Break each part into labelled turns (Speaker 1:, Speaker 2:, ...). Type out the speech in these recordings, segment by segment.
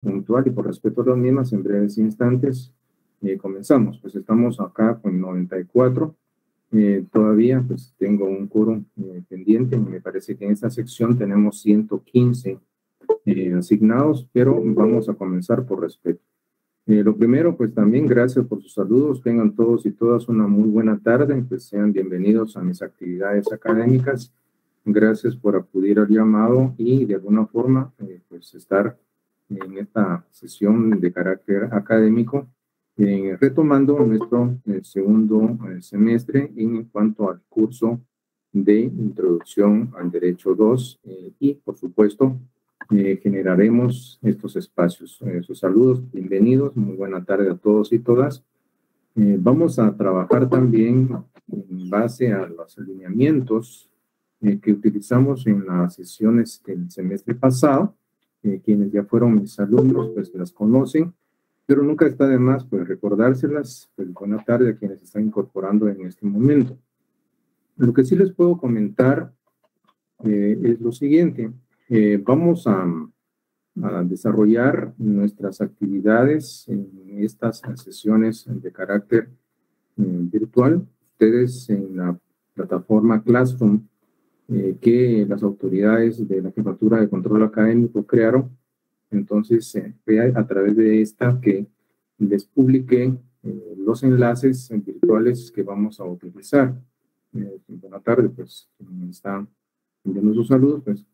Speaker 1: puntual y por respeto a las mismas, en breves instantes comenzamos. Pues estamos acá con 94. Todavía pues tengo un quórum pendiente. Me parece que en esta sección tenemos 115 asignados, pero vamos a comenzar por respeto. Lo primero, pues también gracias por sus saludos. Tengan todos y todas una muy buena tarde. Pues sean bienvenidos a mis actividades académicas. Gracias por acudir al llamado y de alguna forma pues estar en esta sesión de carácter académico, retomando nuestro segundo semestre en cuanto al curso de Introducción al Derecho 2 y por supuesto generaremos estos espacios. Sus saludos, bienvenidos, muy buena tarde a todos y todas. Vamos a trabajar también en base a los alineamientos que utilizamos en las sesiones del semestre pasado. Quienes ya fueron mis alumnos, pues las conocen, pero nunca está de más, pues recordárselas. Pues buena tarde a quienes se están incorporando en este momento. Lo que sí les puedo comentar es lo siguiente. Vamos a desarrollar nuestras actividades en estas sesiones de carácter virtual. Ustedes en la plataforma Classroom que las autoridades de la Jefatura de Control Académico crearon. Entonces, a través de esta que les publiqué los enlaces virtuales que vamos a utilizar. Buenas tardes, pues, quien está enviando sus saludos, pues.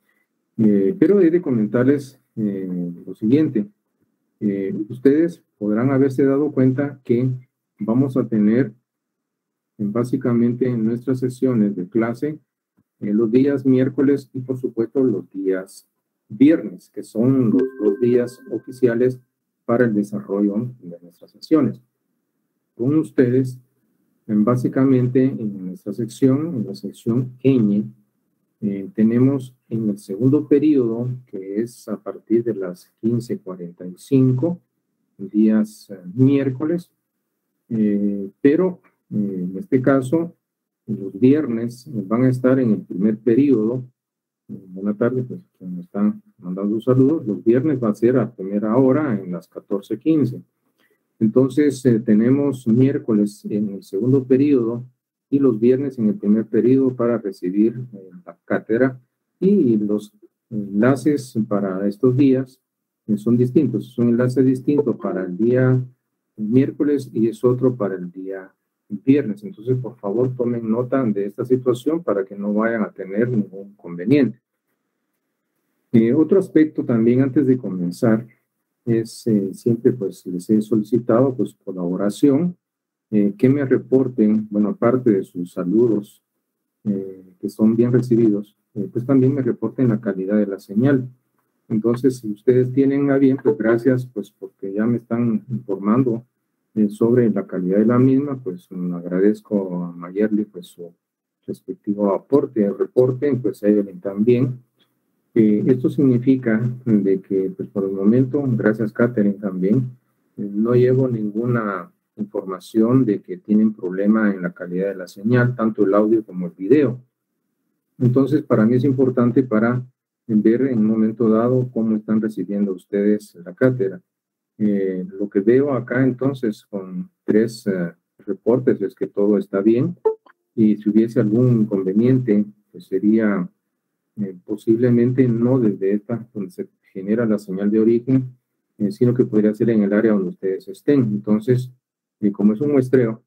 Speaker 1: Pero he de comentarles lo siguiente. Ustedes podrán haberse dado cuenta que vamos a tener básicamente en nuestras sesiones de clase los días miércoles y por supuesto los días viernes, que son los 2 días oficiales para el desarrollo de nuestras sesiones. Con ustedes, básicamente en nuestra sección, en la sección ñ, tenemos en el segundo periodo, que es a partir de las 15:45, días miércoles, pero en este caso, los viernes van a estar en el primer periodo. Buenas tardes, pues quienes me están mandando saludos. Los viernes va a ser a primera hora en las 14:15. Entonces, tenemos miércoles en el segundo periodo y los viernes en el primer periodo para recibir la cátedra, y los enlaces para estos días son distintos. Es un enlace distinto para el día miércoles y es otro para el día viernes. Entonces, por favor, tomen nota de esta situación para que no vayan a tener ningún inconveniente. Otro aspecto también antes de comenzar es siempre pues les he solicitado pues colaboración, que me reporten, bueno, aparte de sus saludos que son bien recibidos, pues también me reporten la calidad de la señal. Entonces, si ustedes tienen a bien, pues gracias, pues porque ya me están informando sobre la calidad de la misma, pues agradezco a Mayerly pues su respectivo aporte, reporte, pues a Evelyn también. Esto significa de que pues por el momento, gracias Catherine también, no llevo ninguna información de que tienen problema en la calidad de la señal, tanto el audio como el video. Entonces, para mí es importante para ver en un momento dado cómo están recibiendo ustedes la cátedra. Lo que veo acá entonces con 3 reportes es que todo está bien, y si hubiese algún inconveniente pues sería posiblemente no desde esta donde se genera la señal de origen, sino que podría ser en el área donde ustedes estén. Entonces, como es un muestreo,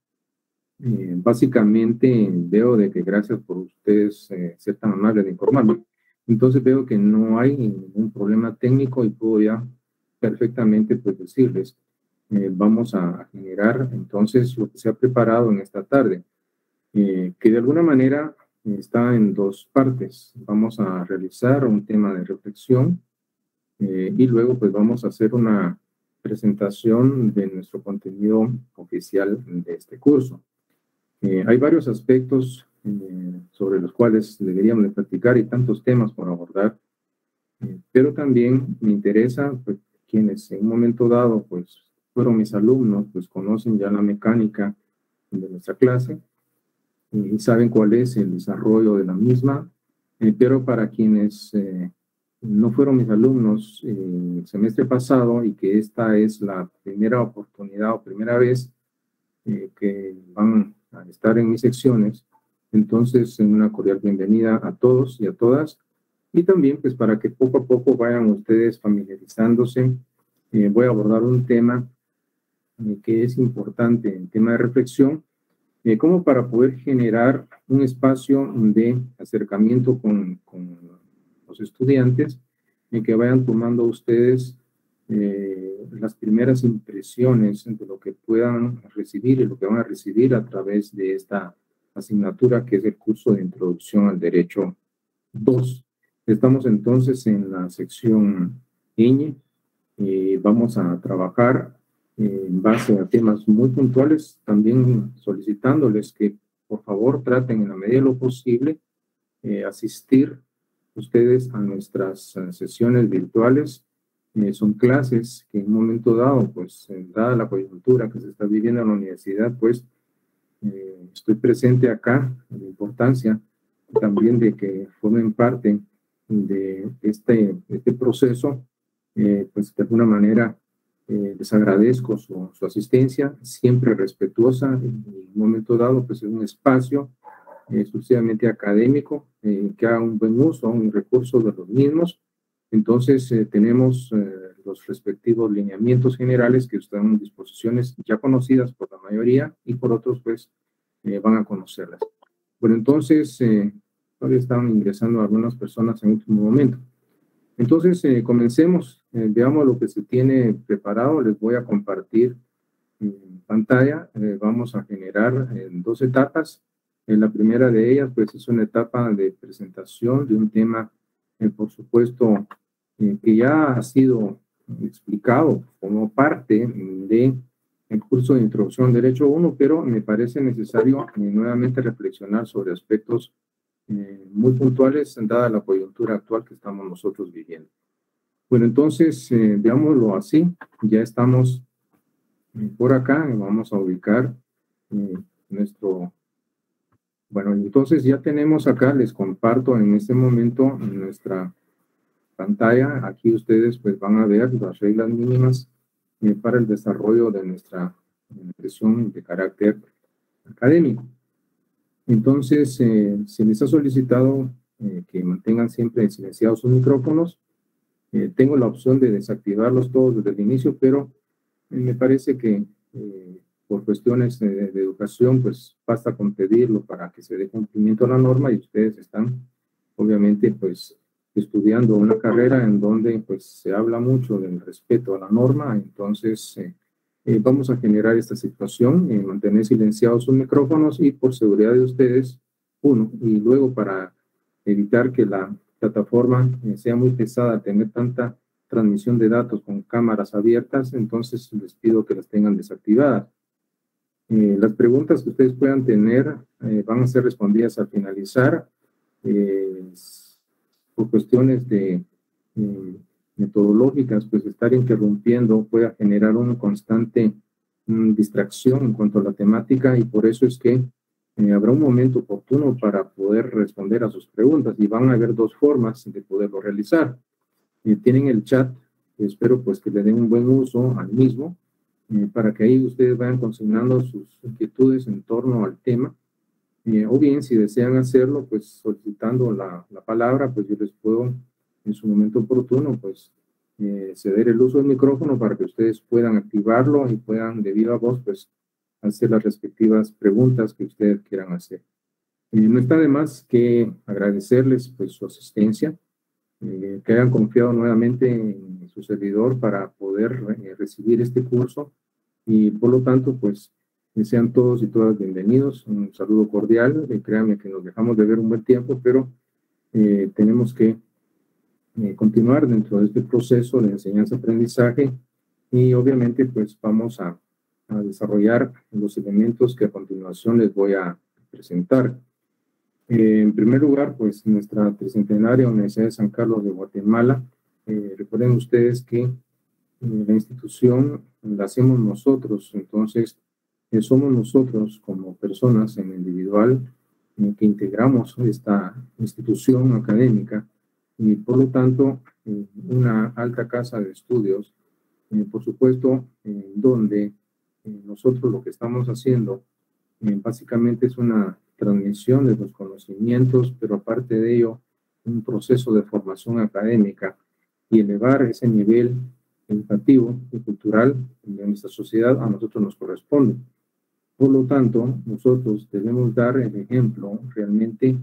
Speaker 1: básicamente veo de que gracias por ustedes ser tan amables de informarme. Entonces veo que no hay ningún problema técnico y puedo ya perfectamente pues decirles, vamos a generar entonces lo que se ha preparado en esta tarde, que de alguna manera está en 2 partes. Vamos a realizar un tema de reflexión y luego pues vamos a hacer una presentación de nuestro contenido oficial de este curso. Hay varios aspectos sobre los cuales deberíamos de platicar y tantos temas por abordar, pero también me interesa, pues, quienes en un momento dado pues fueron mis alumnos, pues conocen ya la mecánica de nuestra clase y saben cuál es el desarrollo de la misma, pero para quienes no fueron mis alumnos el semestre pasado y que esta es la primera oportunidad o primera vez que van a estar en mis secciones, entonces una cordial bienvenida a todos y a todas, y también pues para que poco a poco vayan ustedes familiarizándose. Voy a abordar un tema que es importante, el tema de reflexión, como para poder generar un espacio de acercamiento con los estudiantes, en que vayan tomando ustedes las primeras impresiones de lo que puedan recibir y lo que van a recibir a través de esta asignatura que es el curso de Introducción al Derecho 2. Estamos entonces en la sección ñ y vamos a trabajar en base a temas muy puntuales, también solicitándoles que por favor traten en la medida de lo posible asistir ustedes a nuestras sesiones virtuales. Son clases que en un momento dado, pues dada la coyuntura que se está viviendo en la universidad, pues estoy presente acá, la importancia también de que formen parte de este proceso, pues de alguna manera les agradezco su asistencia, siempre respetuosa, en un momento dado, pues es un espacio exclusivamente académico, que haga un buen uso, un recurso de los mismos. Entonces, tenemos los respectivos lineamientos generales que están en disposiciones ya conocidas por la mayoría y por otros, pues, van a conocerlas. Bueno, entonces, todavía están ingresando algunas personas en último momento. Entonces, comencemos, veamos lo que se tiene preparado. Les voy a compartir en pantalla. Vamos a generar dos etapas. La primera de ellas, pues, es una etapa de presentación de un tema, por supuesto, que ya ha sido explicado como parte de el curso de Introducción al Derecho 1, pero me parece necesario nuevamente reflexionar sobre aspectos muy puntuales, dada la coyuntura actual que estamos nosotros viviendo. Bueno, entonces, veámoslo así. Ya estamos por acá, vamos a ubicar nuestro... Bueno, entonces ya tenemos acá, les comparto en este momento en nuestra pantalla. Aquí ustedes pues van a ver las reglas mínimas para el desarrollo de nuestra impresión de carácter académico. Entonces, se les ha solicitado que mantengan siempre silenciados sus micrófonos. Tengo la opción de desactivarlos todos desde el inicio, pero me parece que por cuestiones de educación, pues basta con pedirlo para que se dé cumplimiento a la norma, y ustedes están, obviamente, pues estudiando una carrera en donde pues se habla mucho del respeto a la norma. Entonces vamos a generar esta situación, mantener silenciados sus micrófonos, y por seguridad de ustedes, uno, y luego para evitar que la plataforma sea muy pesada, tener tanta transmisión de datos con cámaras abiertas, entonces les pido que las tengan desactivadas. Las preguntas que ustedes puedan tener van a ser respondidas al finalizar. Por cuestiones de metodológicas, pues estar interrumpiendo puede generar una constante distracción en cuanto a la temática, y por eso es que habrá un momento oportuno para poder responder a sus preguntas, y van a haber dos formas de poderlo realizar. Tienen el chat, espero pues que le den un buen uso al mismo, para que ahí ustedes vayan consignando sus inquietudes en torno al tema, o bien si desean hacerlo, pues solicitando la palabra, pues yo les puedo en su momento oportuno pues ceder el uso del micrófono para que ustedes puedan activarlo y puedan de viva voz pues hacer las respectivas preguntas que ustedes quieran hacer. No está de más que agradecerles pues su asistencia, que hayan confiado nuevamente en su servidor para poder recibir este curso, y por lo tanto pues sean todos y todas bienvenidos. Un saludo cordial. Créanme que nos dejamos de ver un buen tiempo, pero tenemos que continuar dentro de este proceso de enseñanza-aprendizaje, y obviamente pues vamos a desarrollar los elementos que a continuación les voy a presentar. En primer lugar, pues nuestra tricentenaria Universidad de San Carlos de Guatemala. Recuerden ustedes que la institución la hacemos nosotros, entonces somos nosotros como personas en individual que integramos esta institución académica, y por lo tanto una alta casa de estudios, por supuesto, donde nosotros lo que estamos haciendo básicamente es una transmisión de los conocimientos, pero aparte de ello, un proceso de formación académica y elevar ese nivel educativo y cultural de nuestra sociedad a nosotros nos corresponde. Por lo tanto, nosotros debemos dar el ejemplo realmente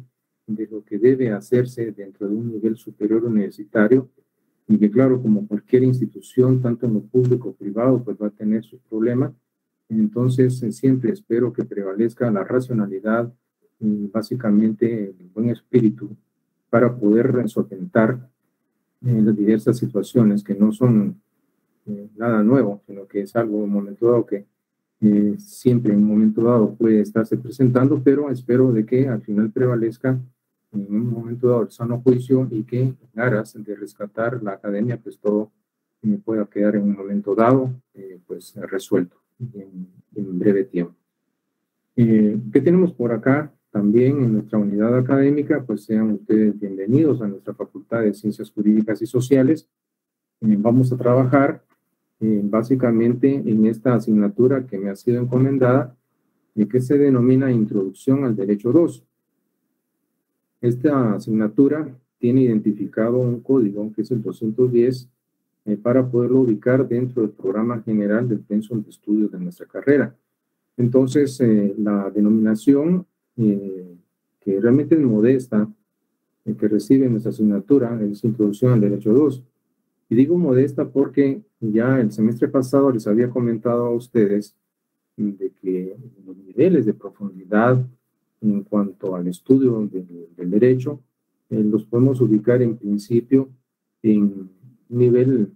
Speaker 1: de lo que debe hacerse dentro de un nivel superior universitario y que claro, como cualquier institución, tanto en lo público o privado, pues va a tener sus problemas. Entonces, siempre espero que prevalezca la racionalidad y básicamente el buen espíritu para poder solventar las diversas situaciones que no son nada nuevo, sino que es algo en un momento dado que siempre en un momento dado puede estarse presentando, pero espero de que al final prevalezca en un momento dado el sano juicio y que en aras de rescatar la academia, pues todo pueda quedar en un momento dado pues resuelto en breve tiempo. ¿Qué tenemos por acá? También en nuestra unidad académica, pues sean ustedes bienvenidos a nuestra Facultad de Ciencias Jurídicas y Sociales. Vamos a trabajar básicamente en esta asignatura que me ha sido encomendada, que se denomina Introducción al Derecho 2. Esta asignatura tiene identificado un código que es el 210 para poderlo ubicar dentro del programa general del pensum de estudios de nuestra carrera. Entonces, la denominación que realmente es modesta, que recibe nuestra asignatura, es Introducción al Derecho 2. Y digo modesta porque ya el semestre pasado les había comentado a ustedes de que los niveles de profundidad en cuanto al estudio del derecho los podemos ubicar en principio en nivel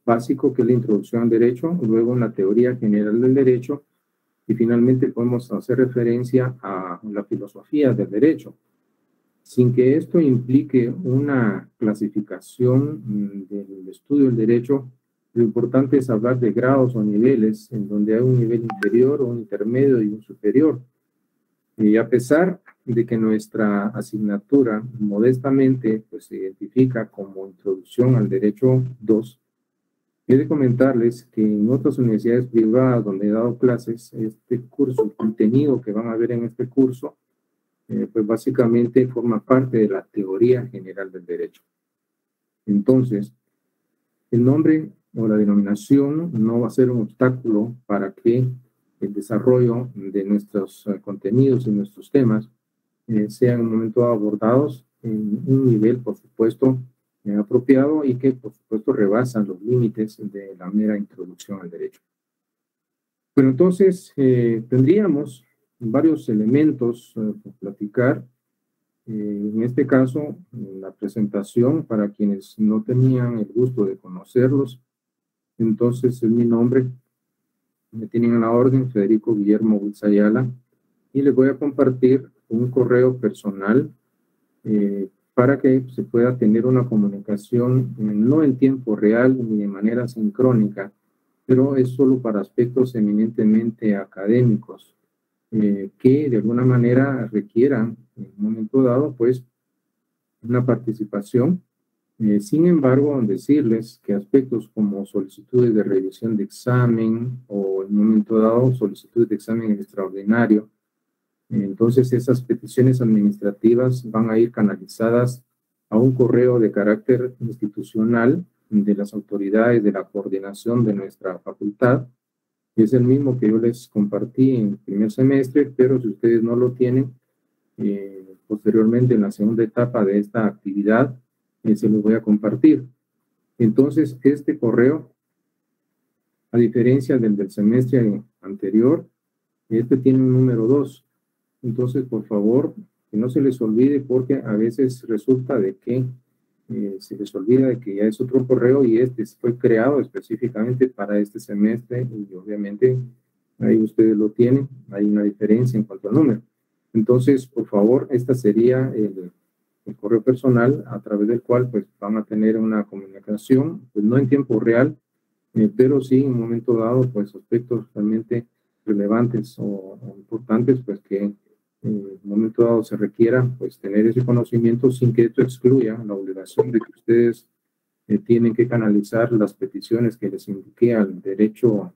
Speaker 1: básico, que es la introducción al derecho, luego en la teoría general del derecho, y finalmente podemos hacer referencia a la filosofía del derecho, sin que esto implique una clasificación del estudio del derecho. Lo importante es hablar de grados o niveles, en donde hay un nivel inferior, un intermedio y un superior. Y a pesar de que nuestra asignatura modestamente pues, se identifica como Introducción al Derecho 2, he de comentarles que en otras universidades privadas donde he dado clases, este curso, el contenido que van a ver en este curso, pues básicamente forma parte de la teoría general del derecho. Entonces, el nombre o la denominación no va a ser un obstáculo para que el desarrollo de nuestros contenidos y nuestros temas sean en un momento abordados en un nivel, por supuesto, apropiado y que, por supuesto, rebasan los límites de la mera introducción al derecho. Bueno, entonces, tendríamos varios elementos por platicar. En este caso, la presentación, para quienes no tenían el gusto de conocerlos, entonces es mi nombre, me tienen a la orden, Federico Guillermo Ayala, y les voy a compartir un correo personal para que se pueda tener una comunicación no en tiempo real ni de manera sincrónica, pero es solo para aspectos eminentemente académicos que de alguna manera requieran en un momento dado pues una participación. Sin embargo, decirles que aspectos como solicitudes de revisión de examen o en un momento dado solicitudes de examen extraordinario, entonces esas peticiones administrativas van a ir canalizadas a un correo de carácter institucional de las autoridades de la coordinación de nuestra facultad. Es el mismo que yo les compartí en el primer semestre, pero si ustedes no lo tienen, posteriormente en la segunda etapa de esta actividad, se los voy a compartir. Entonces, este correo, a diferencia del semestre anterior, este tiene un número 2. Entonces, por favor, que no se les olvide, porque a veces resulta de que se les olvida de que ya es otro correo y este fue creado específicamente para este semestre y obviamente ahí ustedes lo tienen, hay una diferencia en cuanto al número. Entonces, por favor, esta sería el correo personal a través del cual pues van a tener una comunicación, pues no en tiempo real, pero sí en un momento dado, pues aspectos realmente relevantes o importantes, pues que en el momento dado se requiera, pues tener ese conocimiento sin que esto excluya la obligación de que ustedes tienen que canalizar las peticiones que les indiqué al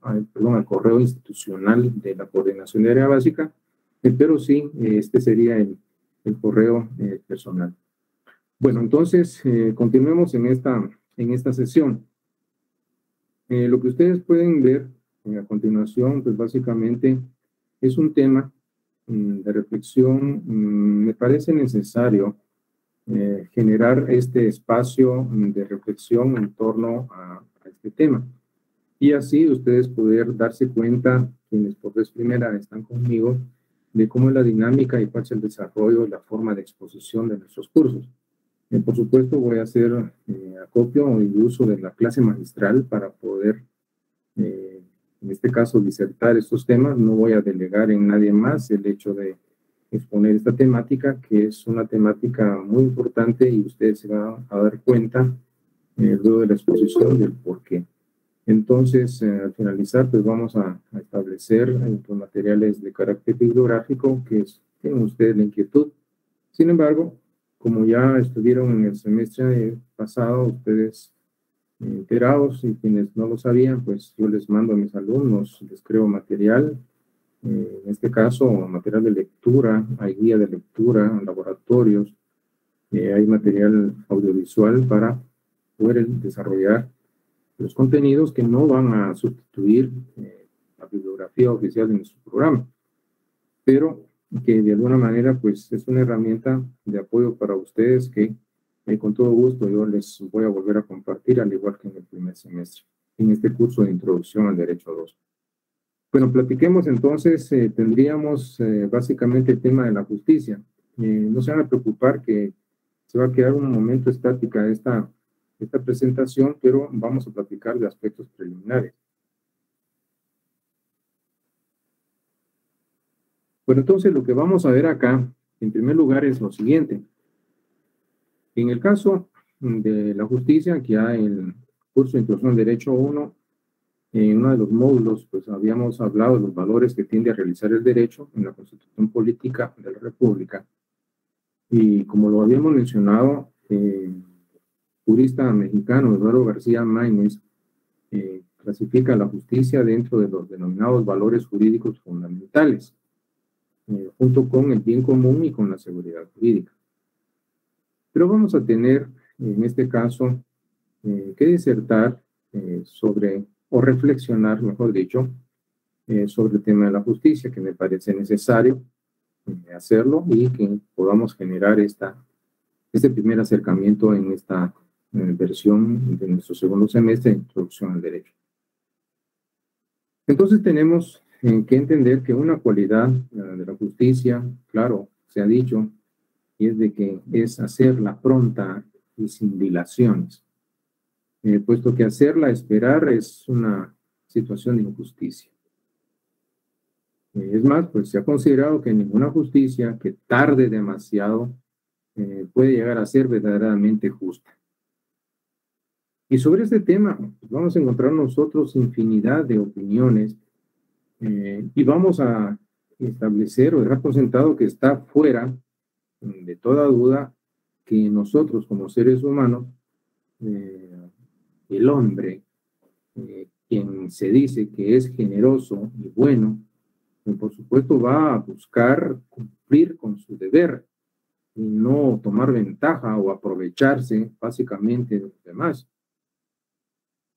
Speaker 1: al correo institucional de la Coordinación de Área Básica, pero sí, este sería el correo personal. Bueno, entonces, continuemos en esta sesión. Lo que ustedes pueden ver a continuación, pues básicamente es un tema de reflexión. Me parece necesario generar este espacio de reflexión en torno a este tema. Y así ustedes poder darse cuenta, quienes por vez primera están conmigo, de cómo es la dinámica y cuál es el desarrollo y la forma de exposición de nuestros cursos. Por supuesto, voy a hacer acopio y uso de la clase magistral para poder, en este caso, disertar estos temas. No voy a delegar en nadie más el hecho de exponer esta temática, que es una temática muy importante y ustedes se van a dar cuenta luego de la exposición del por qué. Entonces, al finalizar, pues vamos a establecer los materiales de carácter bibliográfico que tienen ustedes la inquietud. Sin embargo, como ya estuvieron en el semestre pasado, ustedes enterados y quienes no lo sabían, pues yo les mando a mis alumnos, les creo material, en este caso material de lectura, hay guía de lectura, laboratorios, hay material audiovisual para poder desarrollar los contenidos que no van a sustituir la bibliografía oficial de nuestro programa, pero que de alguna manera pues es una herramienta de apoyo para ustedes que con todo gusto yo les voy a volver a compartir, al igual que en el primer semestre, en este curso de introducción al derecho 2. Bueno, platiquemos entonces, tendríamos básicamente el tema de la justicia. No se van a preocupar que se va a quedar un momento estática esta presentación, pero vamos a platicar de aspectos preliminares. Bueno, entonces lo que vamos a ver acá, en primer lugar, es lo siguiente. En el caso de la justicia, que hay el curso de Introducción al Derecho 1, en uno de los módulos, pues habíamos hablado de los valores que tiende a realizar el derecho en la Constitución Política de la República. Y como lo habíamos mencionado, jurista mexicano Eduardo García Maínez clasifica la justicia dentro de los denominados valores jurídicos fundamentales, junto con el bien común y con la seguridad jurídica. Pero vamos a tener, en este caso, que disertar sobre, o reflexionar, mejor dicho, sobre el tema de la justicia, que me parece necesario hacerlo y que podamos generar este primer acercamiento en esta versión de nuestro segundo semestre de Introducción al Derecho. Entonces tenemos que entender que una cualidad de la justicia, claro, se ha dicho, y es de que es hacerla pronta y sin dilaciones, puesto que hacerla esperar es una situación de injusticia. Es más, pues se ha considerado que ninguna justicia que tarde demasiado puede llegar a ser verdaderamente justa. Y sobre este tema, pues vamos a encontrar nosotros infinidad de opiniones y vamos a establecer o dejar por sentado que está fuera de toda duda que nosotros como seres humanos, el hombre, quien se dice que es generoso y bueno, por supuesto va a buscar cumplir con su deber y no tomar ventaja o aprovecharse básicamente de los demás.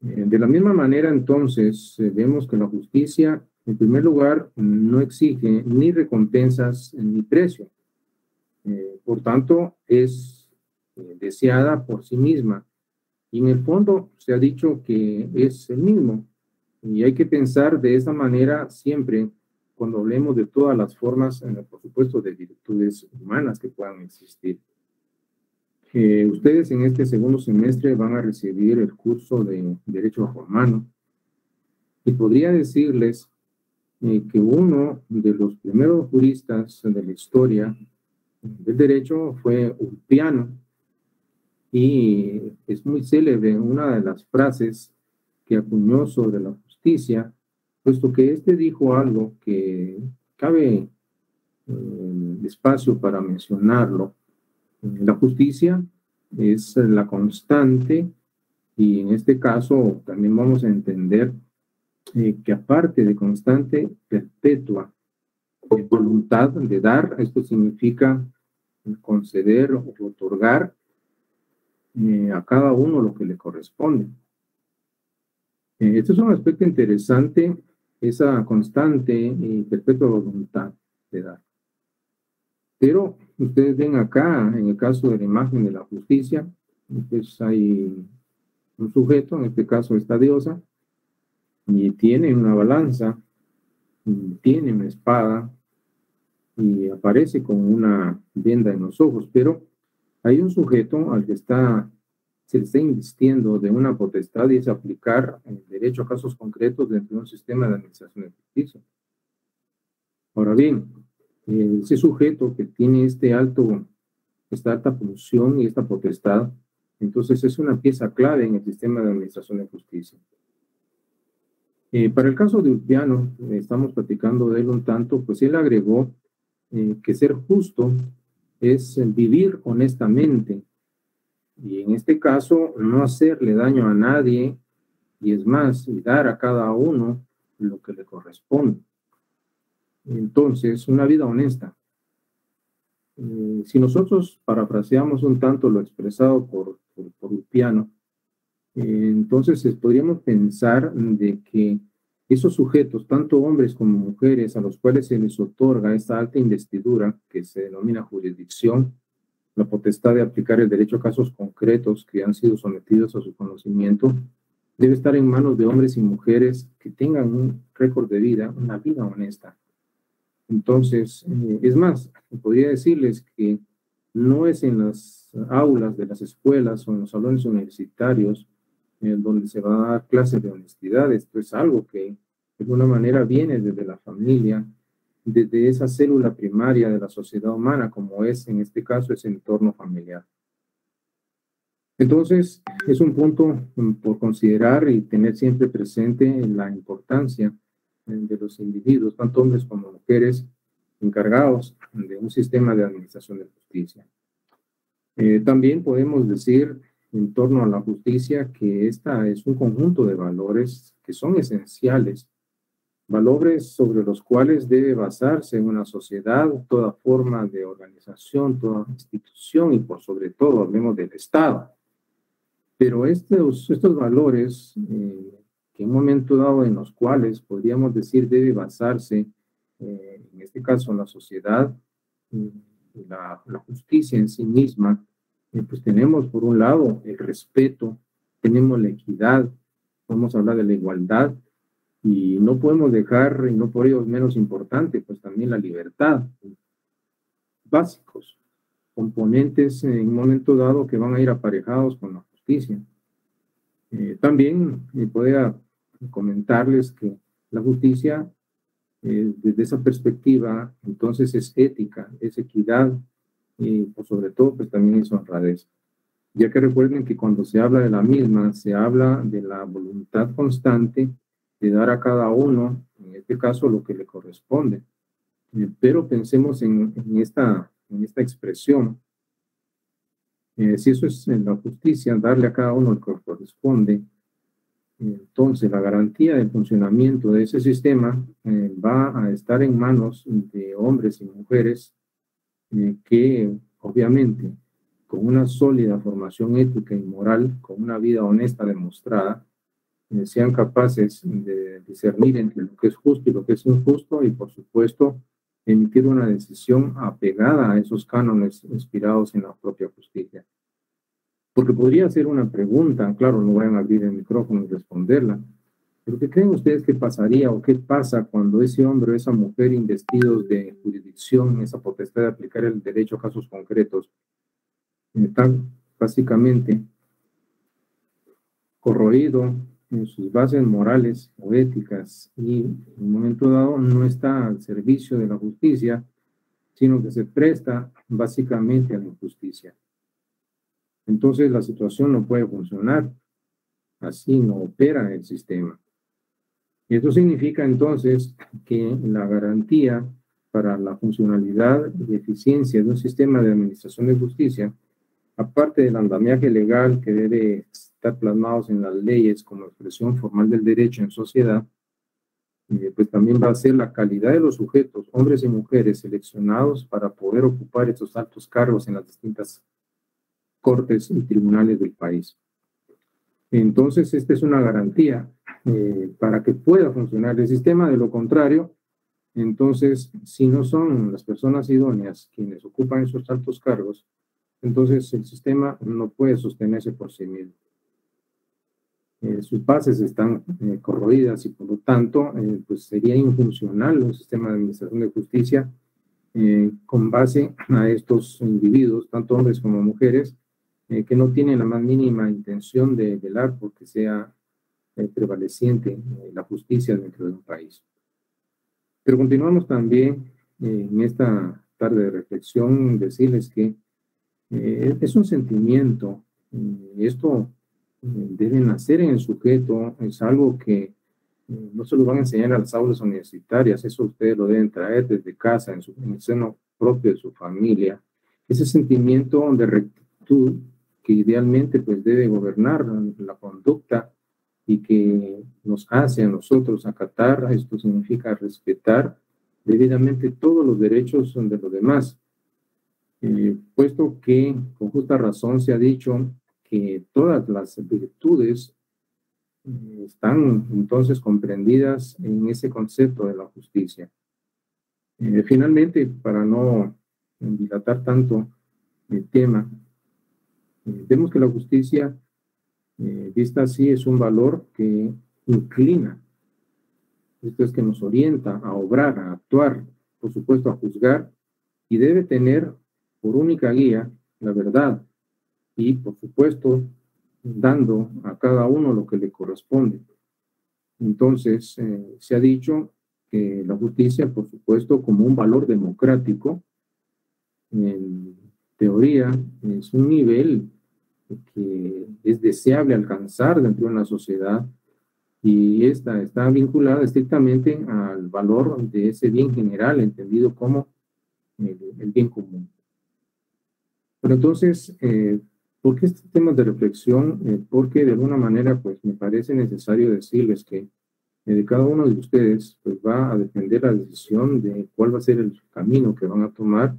Speaker 1: De la misma manera, entonces, vemos que la justicia, en primer lugar, no exige ni recompensas ni precio. Por tanto, es deseada por sí misma. Y en el fondo se ha dicho que es el mismo. Y hay que pensar de esa manera siempre cuando hablemos de todas las formas, por supuesto, de virtudes humanas que puedan existir. Ustedes en este segundo semestre van a recibir el curso de Derecho Romano y podría decirles que uno de los primeros juristas de la historia del derecho fue Ulpiano, y es muy célebre una de las frases que acuñó sobre la justicia, puesto que éste dijo algo que cabe espacio para mencionarlo. La justicia es la constante y en este caso también vamos a entender que aparte de constante, perpetua voluntad de dar, esto significa conceder o otorgar a cada uno lo que le corresponde. Este es un aspecto interesante, esa constante y perpetua voluntad de dar. Pero ustedes ven acá, en el caso de la imagen de la justicia, pues hay un sujeto, en este caso esta diosa, y tiene una balanza, y tiene una espada, y aparece con una venda en los ojos, pero hay un sujeto al que se le está invistiendo de una potestad y es aplicar el derecho a casos concretos dentro de un sistema de administración de justicia. Ahora bien, ese sujeto que tiene esta alta función y esta potestad, entonces es una pieza clave en el sistema de administración de justicia. Para el caso de Ulpiano, estamos platicando de él un tanto, pues él agregó que ser justo es vivir honestamente y en este caso no hacerle daño a nadie y es más, y dar a cada uno lo que le corresponde. Entonces, una vida honesta. Si nosotros parafraseamos un tanto lo expresado por Ulpiano, entonces podríamos pensar de que esos sujetos, tanto hombres como mujeres, a los cuales se les otorga esta alta investidura, que se denomina jurisdicción, la potestad de aplicar el derecho a casos concretos que han sido sometidos a su conocimiento, debe estar en manos de hombres y mujeres que tengan un récord de vida, una vida honesta. Entonces, es más, podría decirles que no es en las aulas de las escuelas o en los salones universitarios donde se va a dar clases de honestidad. Esto es algo que de alguna manera viene desde la familia, desde esa célula primaria de la sociedad humana, como es en este caso ese entorno familiar. Entonces, es un punto por considerar y tener siempre presente la importancia de los individuos, tanto hombres como mujeres, encargados de un sistema de administración de justicia. También podemos decir en torno a la justicia que esta es un conjunto de valores que son esenciales, valores sobre los cuales debe basarse una sociedad, toda forma de organización, toda institución y por sobre todo hablemos del Estado. Pero estos valores, que en un momento dado en los cuales podríamos decir debe basarse, en este caso la sociedad, la justicia en sí misma, pues tenemos por un lado el respeto, tenemos la equidad, podemos hablar de la igualdad, y no podemos dejar, y no por ello menos importante, pues también la libertad, básicos, componentes en un momento dado que van a ir aparejados con la justicia. También podría comentarles que la justicia, desde esa perspectiva, entonces es ética, es equidad, y por sobre todo, pues también es honradez. Ya que recuerden que cuando se habla de la misma, se habla de la voluntad constante de dar a cada uno, en este caso, lo que le corresponde. Pero pensemos en esta expresión. Si eso es en la justicia, darle a cada uno lo que corresponde, entonces la garantía del funcionamiento de ese sistema va a estar en manos de hombres y mujeres que, obviamente, con una sólida formación ética y moral, con una vida honesta demostrada, sean capaces de discernir entre lo que es justo y lo que es injusto y, por supuesto, emitir una decisión apegada a esos cánones inspirados en la propia justicia. Porque podría ser una pregunta, claro, no vayan a abrir el micrófono y responderla, pero ¿qué creen ustedes que pasaría o qué pasa cuando ese hombre o esa mujer investidos de jurisdicción, esa potestad de aplicar el derecho a casos concretos, están básicamente corroído en sus bases morales o éticas y en un momento dado no está al servicio de la justicia, sino que se presta básicamente a la injusticia? Entonces la situación no puede funcionar, así no opera el sistema. Y esto significa entonces que la garantía para la funcionalidad y eficiencia de un sistema de administración de justicia, aparte del andamiaje legal que debe estar plasmados en las leyes como expresión formal del derecho en sociedad, pues también va a ser la calidad de los sujetos, hombres y mujeres, seleccionados para poder ocupar estos altos cargos en las distintas cortes y tribunales del país. Entonces, esta es una garantía para que pueda funcionar el sistema. De lo contrario, entonces, si no son las personas idóneas quienes ocupan esos altos cargos, entonces el sistema no puede sostenerse por sí mismo. Sus bases están corroídas y por lo tanto pues sería infuncional un sistema de administración de justicia con base a estos individuos, tanto hombres como mujeres, que no tienen la más mínima intención de velar porque sea prevaleciente la justicia dentro de un país. Pero continuamos también en esta tarde de reflexión, decirles que es un sentimiento, esto debe nacer en el sujeto, es algo que no se lo van a enseñar a las aulas universitarias, eso ustedes lo deben traer desde casa, en el seno propio de su familia, ese sentimiento de rectitud que idealmente pues debe gobernar la conducta y que nos hace a nosotros acatar, esto significa respetar debidamente todos los derechos de los demás, puesto que con justa razón se ha dicho que todas las virtudes están entonces comprendidas en ese concepto de la justicia. Finalmente, para no dilatar tanto el tema, vemos que la justicia, vista así, es un valor que inclina, esto es que nos orienta a obrar, a actuar, por supuesto a juzgar, y debe tener por única guía la verdad y, por supuesto, dando a cada uno lo que le corresponde. Entonces, se ha dicho que la justicia, por supuesto, como un valor democrático, en teoría, es un nivel que es deseable alcanzar dentro de una sociedad y esta está vinculada estrictamente al valor de ese bien general, entendido como el bien común. Pero entonces, ¿por qué estos temas de reflexión? Porque de alguna manera, pues me parece necesario decirles que cada uno de ustedes pues, va a defender la decisión de cuál va a ser el camino que van a tomar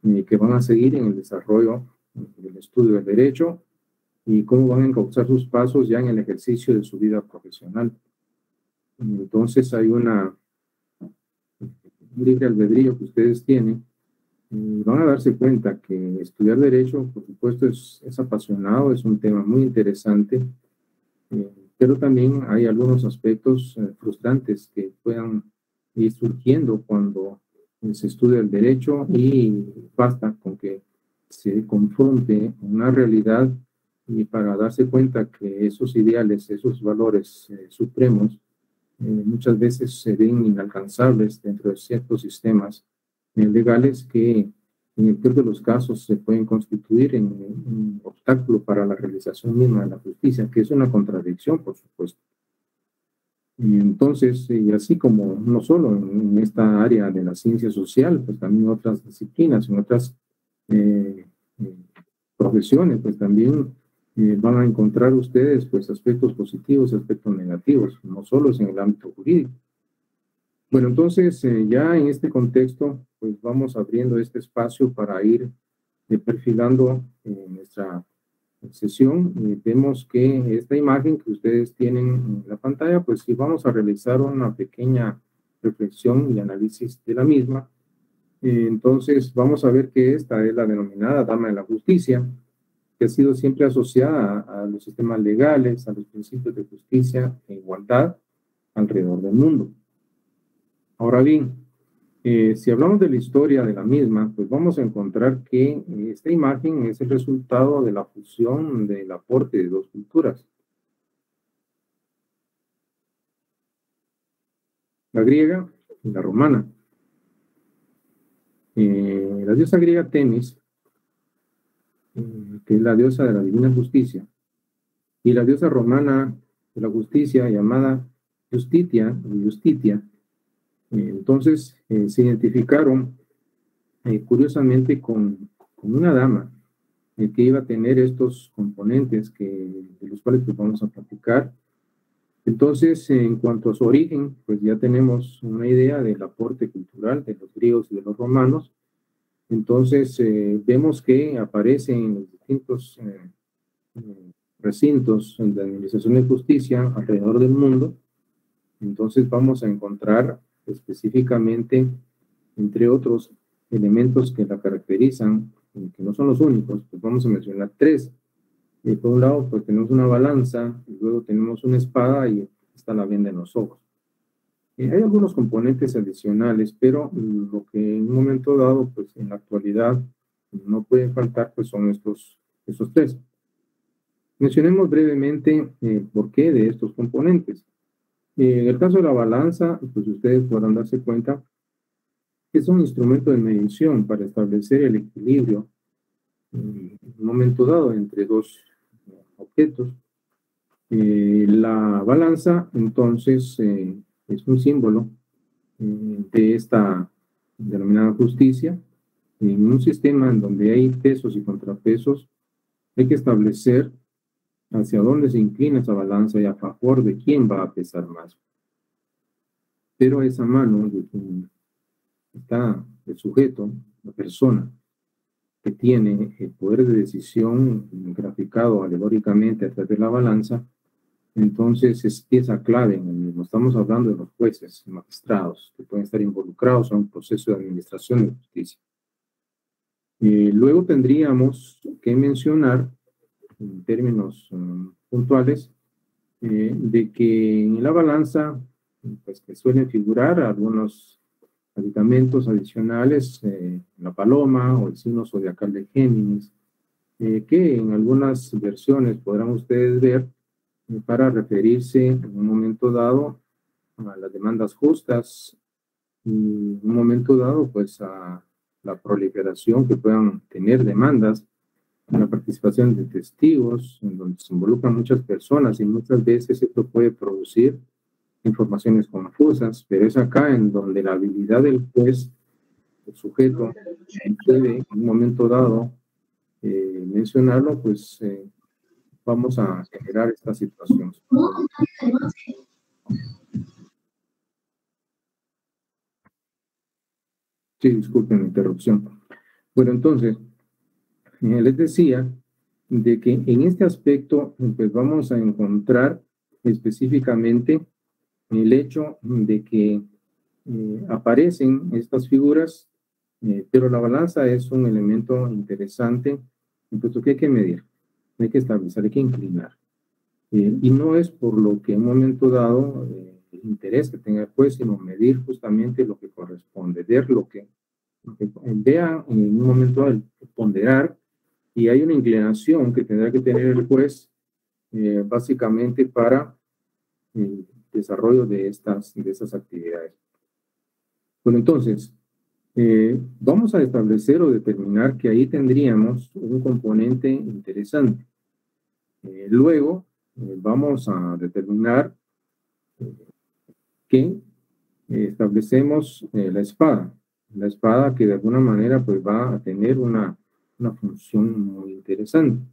Speaker 1: y que van a seguir en el desarrollo del estudio del derecho y cómo van a encauzar sus pasos ya en el ejercicio de su vida profesional. Entonces hay un libre albedrío que ustedes tienen y van a darse cuenta que estudiar derecho, por supuesto, es apasionado, es un tema muy interesante, pero también hay algunos aspectos frustrantes que puedan ir surgiendo cuando se estudia el derecho y basta con que se confronte una realidad y para darse cuenta que esos ideales, esos valores supremos, muchas veces se ven inalcanzables dentro de ciertos sistemas legales que en el peor de los casos se pueden constituir en un obstáculo para la realización misma de la justicia, que es una contradicción, por supuesto. Y entonces, y así como no solo en esta área de la ciencia social, pues también en otras disciplinas, en otras profesiones, pues también van a encontrar ustedes pues aspectos positivos, aspectos negativos, no solo es en el ámbito jurídico. Bueno, entonces ya en este contexto, pues vamos abriendo este espacio para ir perfilando nuestra sesión. Vemos que esta imagen que ustedes tienen en la pantalla, pues sí vamos a realizar una pequeña reflexión y análisis de la misma. Entonces vamos a ver que esta es la denominada Dama de la Justicia, que ha sido siempre asociada a los sistemas legales, a los principios de justicia e igualdad alrededor del mundo. Ahora bien, si hablamos de la historia de la misma, pues vamos a encontrar que esta imagen es el resultado de la fusión del aporte de dos culturas. La griega y la romana. La diosa griega Temis, que es la diosa de la divina justicia, y la diosa romana de la justicia llamada Justitia, Entonces, se identificaron curiosamente con una dama que iba a tener estos componentes de los cuales pues, vamos a platicar. Entonces, en cuanto a su origen, pues ya tenemos una idea del aporte cultural de los griegos y de los romanos. Entonces, vemos que aparece en los distintos recintos de administración de justicia alrededor del mundo. Entonces, vamos a encontrar específicamente, entre otros elementos que la caracterizan, que no son los únicos, pues vamos a mencionar tres. Por un lado, pues tenemos una balanza, y luego tenemos una espada y está la venda en los ojos. Hay algunos componentes adicionales, pero lo que en un momento dado, pues en la actualidad, no pueden faltar, pues son estos tres. Mencionemos brevemente por qué de estos componentes. En el caso de la balanza, pues ustedes podrán darse cuenta que es un instrumento de medición para establecer el equilibrio en un momento dado entre dos objetos. La balanza, entonces, es un símbolo de esta denominada justicia. En un sistema en donde hay pesos y contrapesos, hay que establecer hacia dónde se inclina esa balanza y a favor de quién va a pesar más. Pero esa mano de quien está el sujeto, la persona, que tiene el poder de decisión graficado alegóricamente a través de la balanza, entonces es pieza clave en el mismo. Estamos hablando de los jueces, magistrados, que pueden estar involucrados en un proceso de administración de justicia. Luego tendríamos que mencionar, en términos puntuales, de que en la balanza, pues que suelen figurar algunos aditamentos adicionales, la paloma o el signo zodiacal de Géminis, que en algunas versiones podrán ustedes ver para referirse en un momento dado a las demandas justas y en un momento dado pues a la proliferación que puedan tener demandas, la participación de testigos, en donde se involucran muchas personas y muchas veces esto puede producir informaciones confusas, pero es acá en donde la habilidad del juez, el sujeto, puede en un momento dado mencionarlo, pues vamos a generar esta situación. Sí, disculpen la interrupción. Bueno, entonces, les decía de que en este aspecto, pues vamos a encontrar específicamente el hecho de que aparecen estas figuras, pero la balanza es un elemento interesante, puesto que hay que medir, hay que establecer, hay que inclinar. Y no es por lo que en un momento dado el interés que tenga el juez, sino medir justamente lo que corresponde, ver lo que vea en un momento dado, ponderar, y hay una inclinación que tendrá que tener el juez básicamente para el desarrollo de estas actividades. Bueno, entonces, vamos a establecer o determinar que ahí tendríamos un componente interesante. Luego, vamos a determinar que establecemos la espada que de alguna manera pues va a tener una función muy interesante.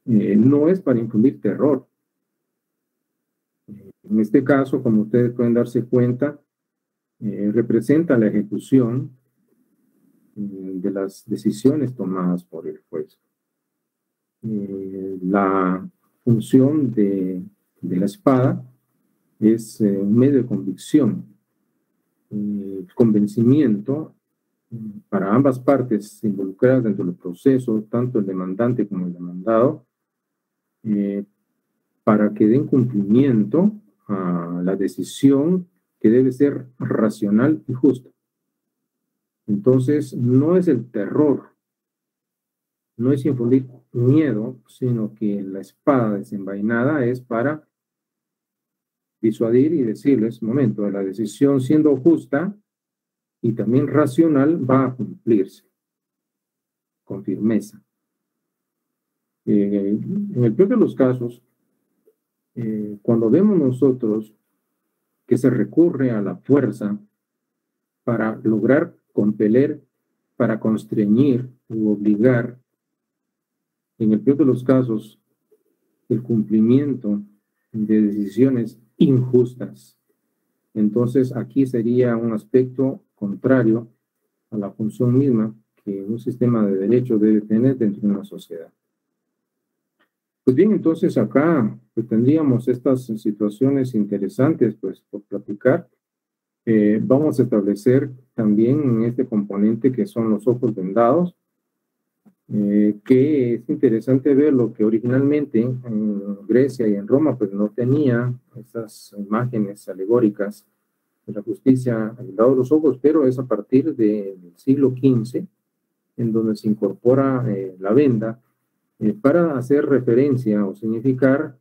Speaker 1: No es para infundir terror. En este caso, como ustedes pueden darse cuenta, representa la ejecución de las decisiones tomadas por el juez. La función de la espada es un medio de convicción, convencimiento para ambas partes involucradas dentro del proceso, tanto el demandante como el demandado, para que den cumplimiento a la decisión que debe ser racional y justa. Entonces, no es el terror, no es infundir miedo, sino que la espada desenvainada es para disuadir y decirles, momento, la decisión siendo justa y también racional va a cumplirse con firmeza. En el peor de los casos, cuando vemos nosotros que se recurre a la fuerza para lograr compeler, para constreñir u obligar, en el peor de los casos, el cumplimiento de decisiones injustas. Entonces, aquí sería un aspecto contrario a la función misma que un sistema de derecho debe tener dentro de una sociedad. Pues bien, entonces acá pues, tendríamos estas situaciones interesantes pues, por platicar. Vamos a establecer también en este componente que son los ojos vendados, que es interesante ver lo que originalmente en Grecia y en Roma pues no tenía estas imágenes alegóricas de la justicia vendado los ojos, pero es a partir del siglo XV en donde se incorpora la venda para hacer referencia o significar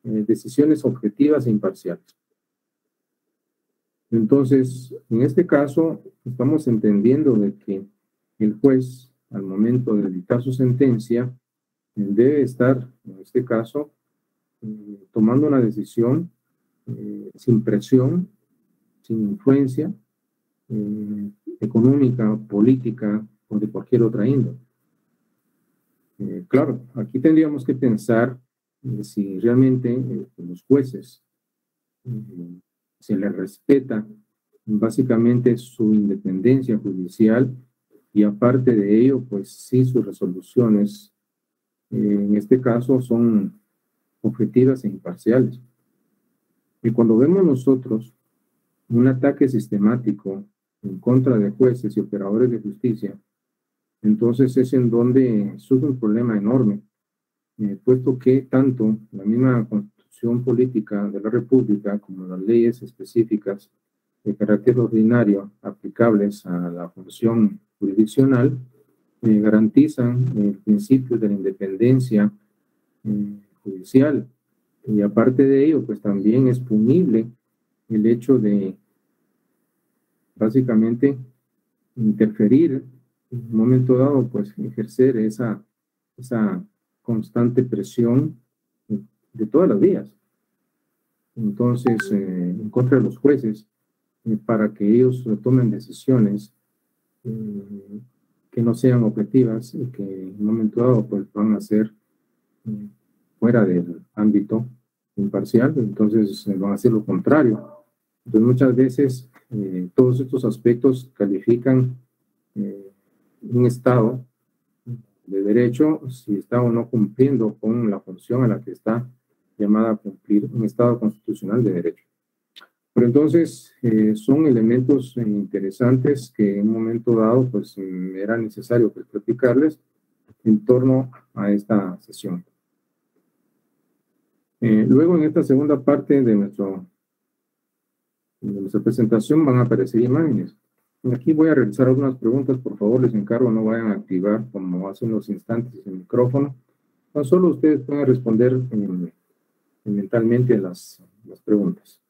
Speaker 1: decisiones objetivas e imparciales. Entonces, en este caso, estamos entendiendo de que el juez, al momento de dictar su sentencia, debe estar, en este caso, tomando una decisión sin presión, sin influencia económica, política o de cualquier otra índole. Claro, aquí tendríamos que pensar si realmente los jueces se les respeta básicamente su independencia judicial y aparte de ello, pues sí, sus resoluciones en este caso son objetivas e imparciales. Y cuando vemos nosotros un ataque sistemático en contra de jueces y operadores de justicia, entonces es en donde surge un problema enorme, puesto que tanto la misma Constitución Política de la República como las leyes específicas de carácter ordinario aplicables a la función jurisdiccional garantizan el principio de la independencia judicial y aparte de ello pues también es punible el hecho de básicamente interferir en un momento dado pues ejercer esa constante presión de todas las vías entonces en contra de los jueces para que ellos tomen decisiones que no sean objetivas y que en un momento dado pues van a ser fuera del ámbito imparcial, entonces van a hacer lo contrario. Entonces muchas veces todos estos aspectos califican un Estado de derecho si está o no cumpliendo con la función a la que está llamada a cumplir un Estado constitucional de derecho. Pero entonces son elementos interesantes que en un momento dado pues era necesario pues, platicarles en torno a esta sesión. Luego en esta segunda parte de nuestra presentación van a aparecer imágenes. Aquí voy a realizar algunas preguntas, por favor les encargo no vayan a activar como hace unos instantes el micrófono, no solo ustedes pueden responder mentalmente las preguntas.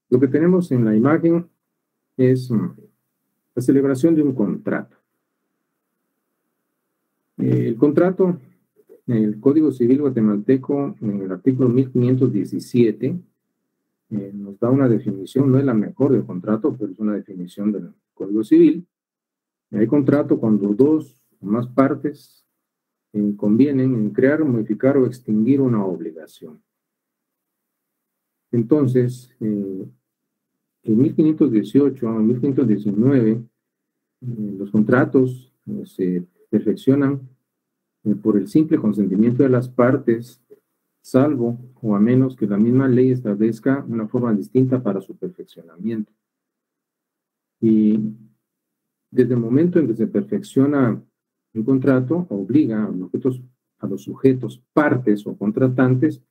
Speaker 1: Lo que tenemos en la imagen es la celebración de un contrato. El contrato, el Código Civil guatemalteco, en el artículo 1517, nos da una definición, no es la mejor del contrato, pero es una definición del Código Civil. Hay contrato cuando dos o más partes convienen en crear, modificar o extinguir una obligación. Entonces, en 1518 a 1519, los contratos se perfeccionan por el simple consentimiento de las partes, salvo o a menos que la misma ley establezca una forma distinta para su perfeccionamiento. Y desde el momento en que se perfecciona un contrato, obliga a los sujetos, partes o contratantes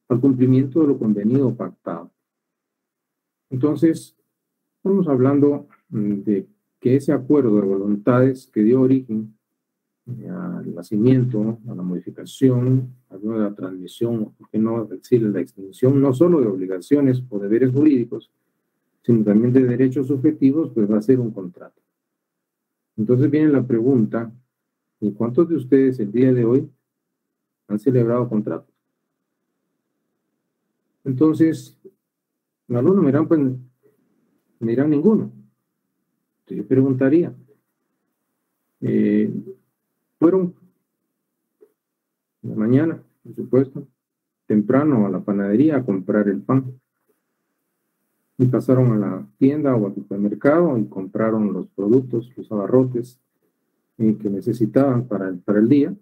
Speaker 1: al cumplimiento de lo convenido o pactado. Entonces, estamos hablando de que ese acuerdo de voluntades que dio origen al nacimiento, a la modificación, a la transmisión, o por qué no decir la extinción, no solo de obligaciones o deberes jurídicos, sino también de derechos subjetivos, pues va a ser un contrato. Entonces viene la pregunta, ¿y cuántos de ustedes el día de hoy han celebrado contratos? Entonces, Algunos me dirán, pues, me dirán ninguno. Entonces yo preguntaría, fueron en la mañana, por supuesto, temprano a la panadería a comprar el pan. Y pasaron a la tienda o al supermercado y compraron los productos, los abarrotes que necesitaban para el día.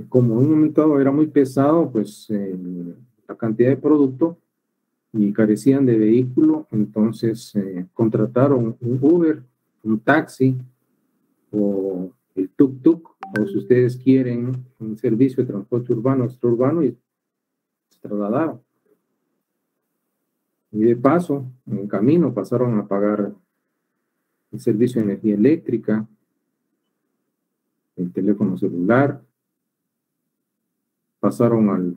Speaker 1: Como en un momento dado era muy pesado, pues la cantidad de producto y carecían de vehículo, entonces contrataron un Uber, un taxi o el tuk-tuk, o si ustedes quieren, un servicio de transporte urbano, extraurbano, y se trasladaron. Y de paso, en el camino, pasaron a pagar el servicio de energía eléctrica, el teléfono celular, pasaron al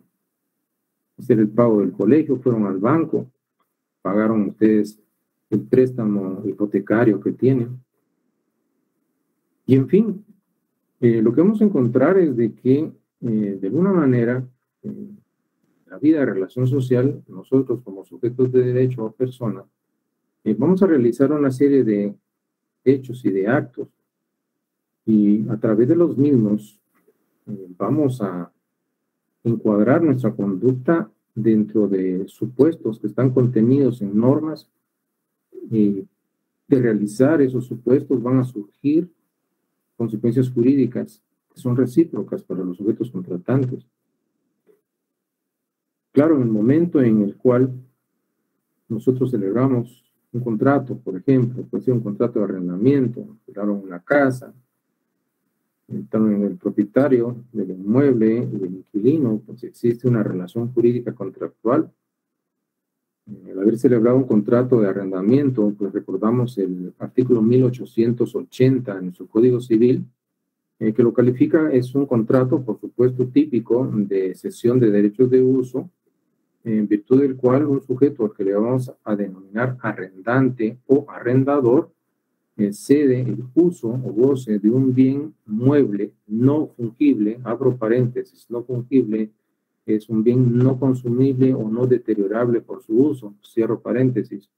Speaker 1: hacer el pago del colegio, fueron al banco, pagaron ustedes el préstamo hipotecario que tienen. Y en fin, lo que vamos a encontrar es de que, de alguna manera, la vida de relación social, nosotros como sujetos de derecho o personas, vamos a realizar una serie de hechos y de actos, y a través de los mismos vamos a encuadrar nuestra conducta dentro de supuestos que están contenidos en normas, y de realizar esos supuestos van a surgir consecuencias jurídicas que son recíprocas para los sujetos contratantes. Claro, en el momento en el cual nosotros celebramos un contrato, por ejemplo, puede ser un contrato de arrendamiento, celebraron una casa, entraron en el propietario del inmueble y del inquilino, pues existe una relación jurídica contractual. Al haber celebrado un contrato de arrendamiento, pues recordamos el artículo 1880 en nuestro Código Civil, que lo califica, es un contrato, por supuesto, típico de cesión de derechos de uso, en virtud del cual un sujeto al que le vamos a denominar arrendante o arrendador cede el uso o goce de un bien mueble no fungible, abro paréntesis, no fungible, es un bien no consumible o no deteriorable por su uso, cierro paréntesis,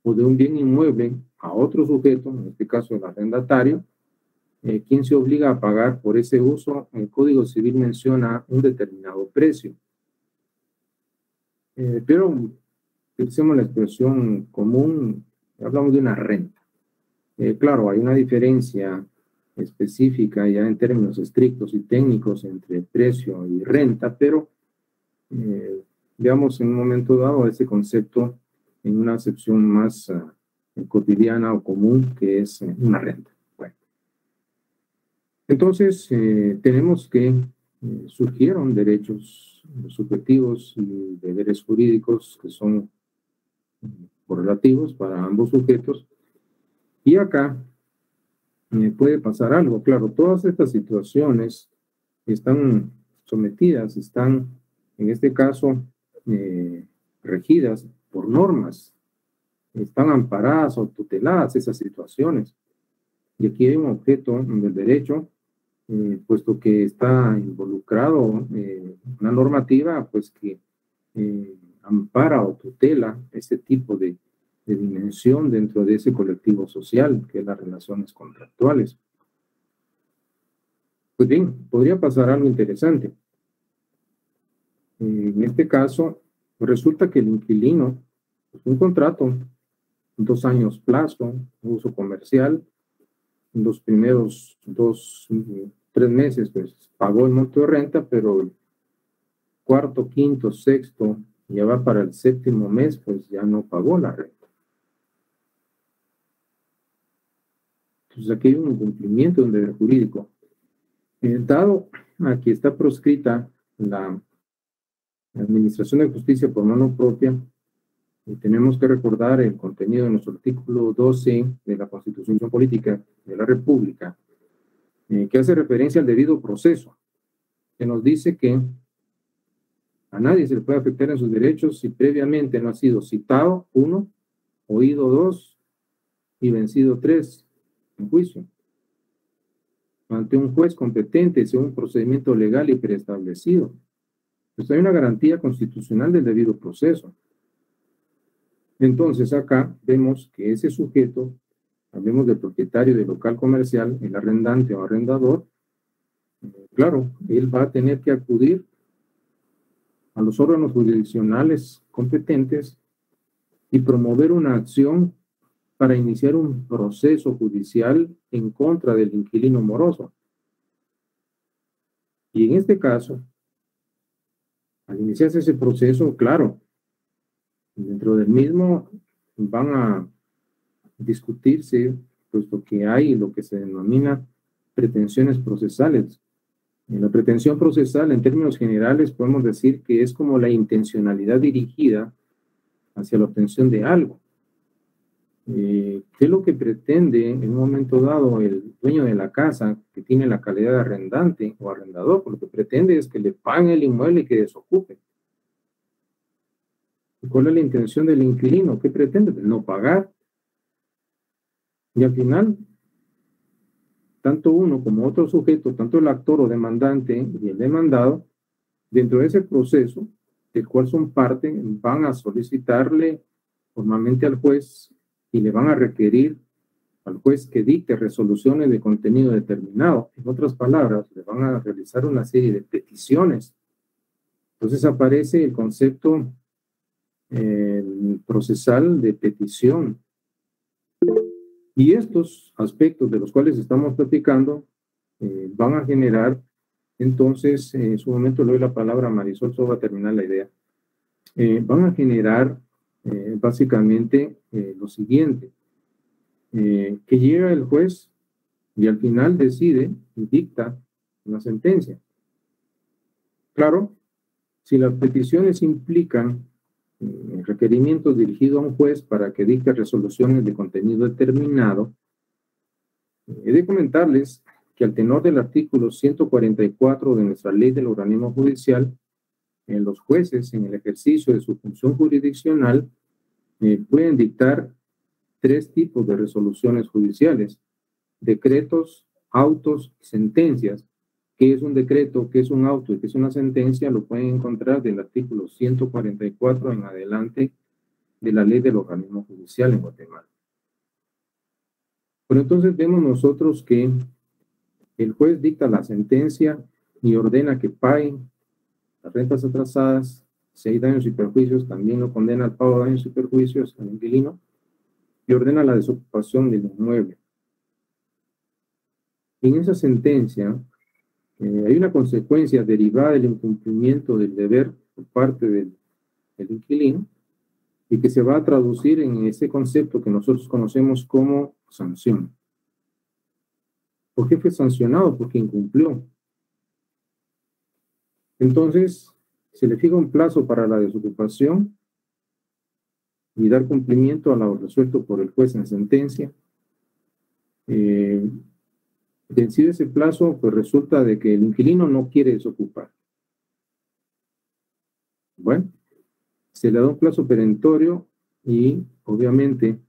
Speaker 1: o de un bien inmueble a otro sujeto, en este caso el arrendatario, quien se obliga a pagar por ese uso. El Código Civil menciona un determinado precio. Pero utilicemos la expresión común, hablamos de una renta. Claro, hay una diferencia específica ya en términos estrictos y técnicos entre precio y renta, pero veamos en un momento dado ese concepto en una acepción más cotidiana o común, que es una renta. Bueno, entonces tenemos que surgieron derechos subjetivos y deberes jurídicos que son correlativos para ambos sujetos. Y acá puede pasar algo. Claro, todas estas situaciones están sometidas, están, en este caso, regidas por normas, están amparadas o tuteladas esas situaciones. Y aquí hay un objeto del derecho, puesto que está involucrado una normativa, pues que ampara o tutela este tipo de dimensión dentro de ese colectivo social, que es las relaciones contractuales. Pues bien, podría pasar algo interesante. En este caso, resulta que el inquilino, pues un contrato, 2 años plazo, uso comercial, los primeros 3 meses, pues pagó el monto de renta, pero el cuarto, quinto, sexto, ya va para el 7º mes, pues ya no pagó la renta. Entonces aquí hay un incumplimiento de un deber jurídico. Dado aquí está proscrita la administración de justicia por mano propia, y tenemos que recordar el contenido de nuestro artículo 12 de la Constitución Política de la República, que hace referencia al debido proceso, que nos dice que a nadie se le puede afectar en sus derechos si previamente no ha sido citado, 1, oído, 2, y vencido, 3, en juicio, ante un juez competente según un procedimiento legal y preestablecido. Pues hay una garantía constitucional del debido proceso. Entonces, acá vemos que ese sujeto, hablemos del propietario del local comercial, el arrendante o arrendador, claro, él va a tener que acudir a los órganos jurisdiccionales competentes y promover una acción para iniciar un proceso judicial en contra del inquilino moroso. Y en este caso, al iniciarse ese proceso, claro, dentro del mismo van a discutirse, puesto que hay lo que se denomina pretensiones procesales. En la pretensión procesal, en términos generales, podemos decir que es como la intencionalidad dirigida hacia la obtención de algo. ¿Qué es lo que pretende en un momento dado el dueño de la casa que tiene la calidad de arrendante o arrendador? Pues lo que pretende es que le paguen el inmueble y que desocupe. ¿Y cuál es la intención del inquilino? ¿Qué pretende? No pagar. Y al final, tanto uno como otro sujeto, tanto el actor o demandante y el demandado, dentro de ese proceso, del cual son parte, van a solicitarle formalmente al juez y le van a requerir al juez que dicte resoluciones de contenido determinado. En otras palabras, le van a realizar una serie de peticiones. Entonces aparece el concepto procesal de petición. Y estos aspectos de los cuales estamos platicando van a generar, entonces, en su momento le doy la palabra a Marisol, solo va a terminar la idea, van a generar básicamente lo siguiente, que llega el juez y al final decide y dicta una sentencia. Claro, si las peticiones implican requerimientos dirigidos a un juez para que dicte resoluciones de contenido determinado, he de comentarles que al tenor del artículo 144 de nuestra ley del organismo judicial, los jueces en el ejercicio de su función jurisdiccional pueden dictar tres tipos de resoluciones judiciales: decretos, autos y sentencias. ¿Qué es un decreto, qué es un auto y qué es una sentencia? Lo pueden encontrar del artículo 144 en adelante de la ley del organismo judicial en Guatemala. Pero entonces vemos nosotros que el juez dicta la sentencia y ordena que paguen las rentas atrasadas. Si hay daños y perjuicios, también lo condena al pago de daños y perjuicios al inquilino y ordena la desocupación del inmueble. En esa sentencia hay una consecuencia derivada del incumplimiento del deber por parte del inquilino y que se va a traducir en ese concepto que nosotros conocemos como sanción. ¿Por qué fue sancionado? Porque incumplió. Entonces, se le fija un plazo para la desocupación y dar cumplimiento a lo resuelto por el juez en sentencia. Vencido ese plazo, pues resulta de que el inquilino no quiere desocupar. Bueno, se le da un plazo perentorio y obviamente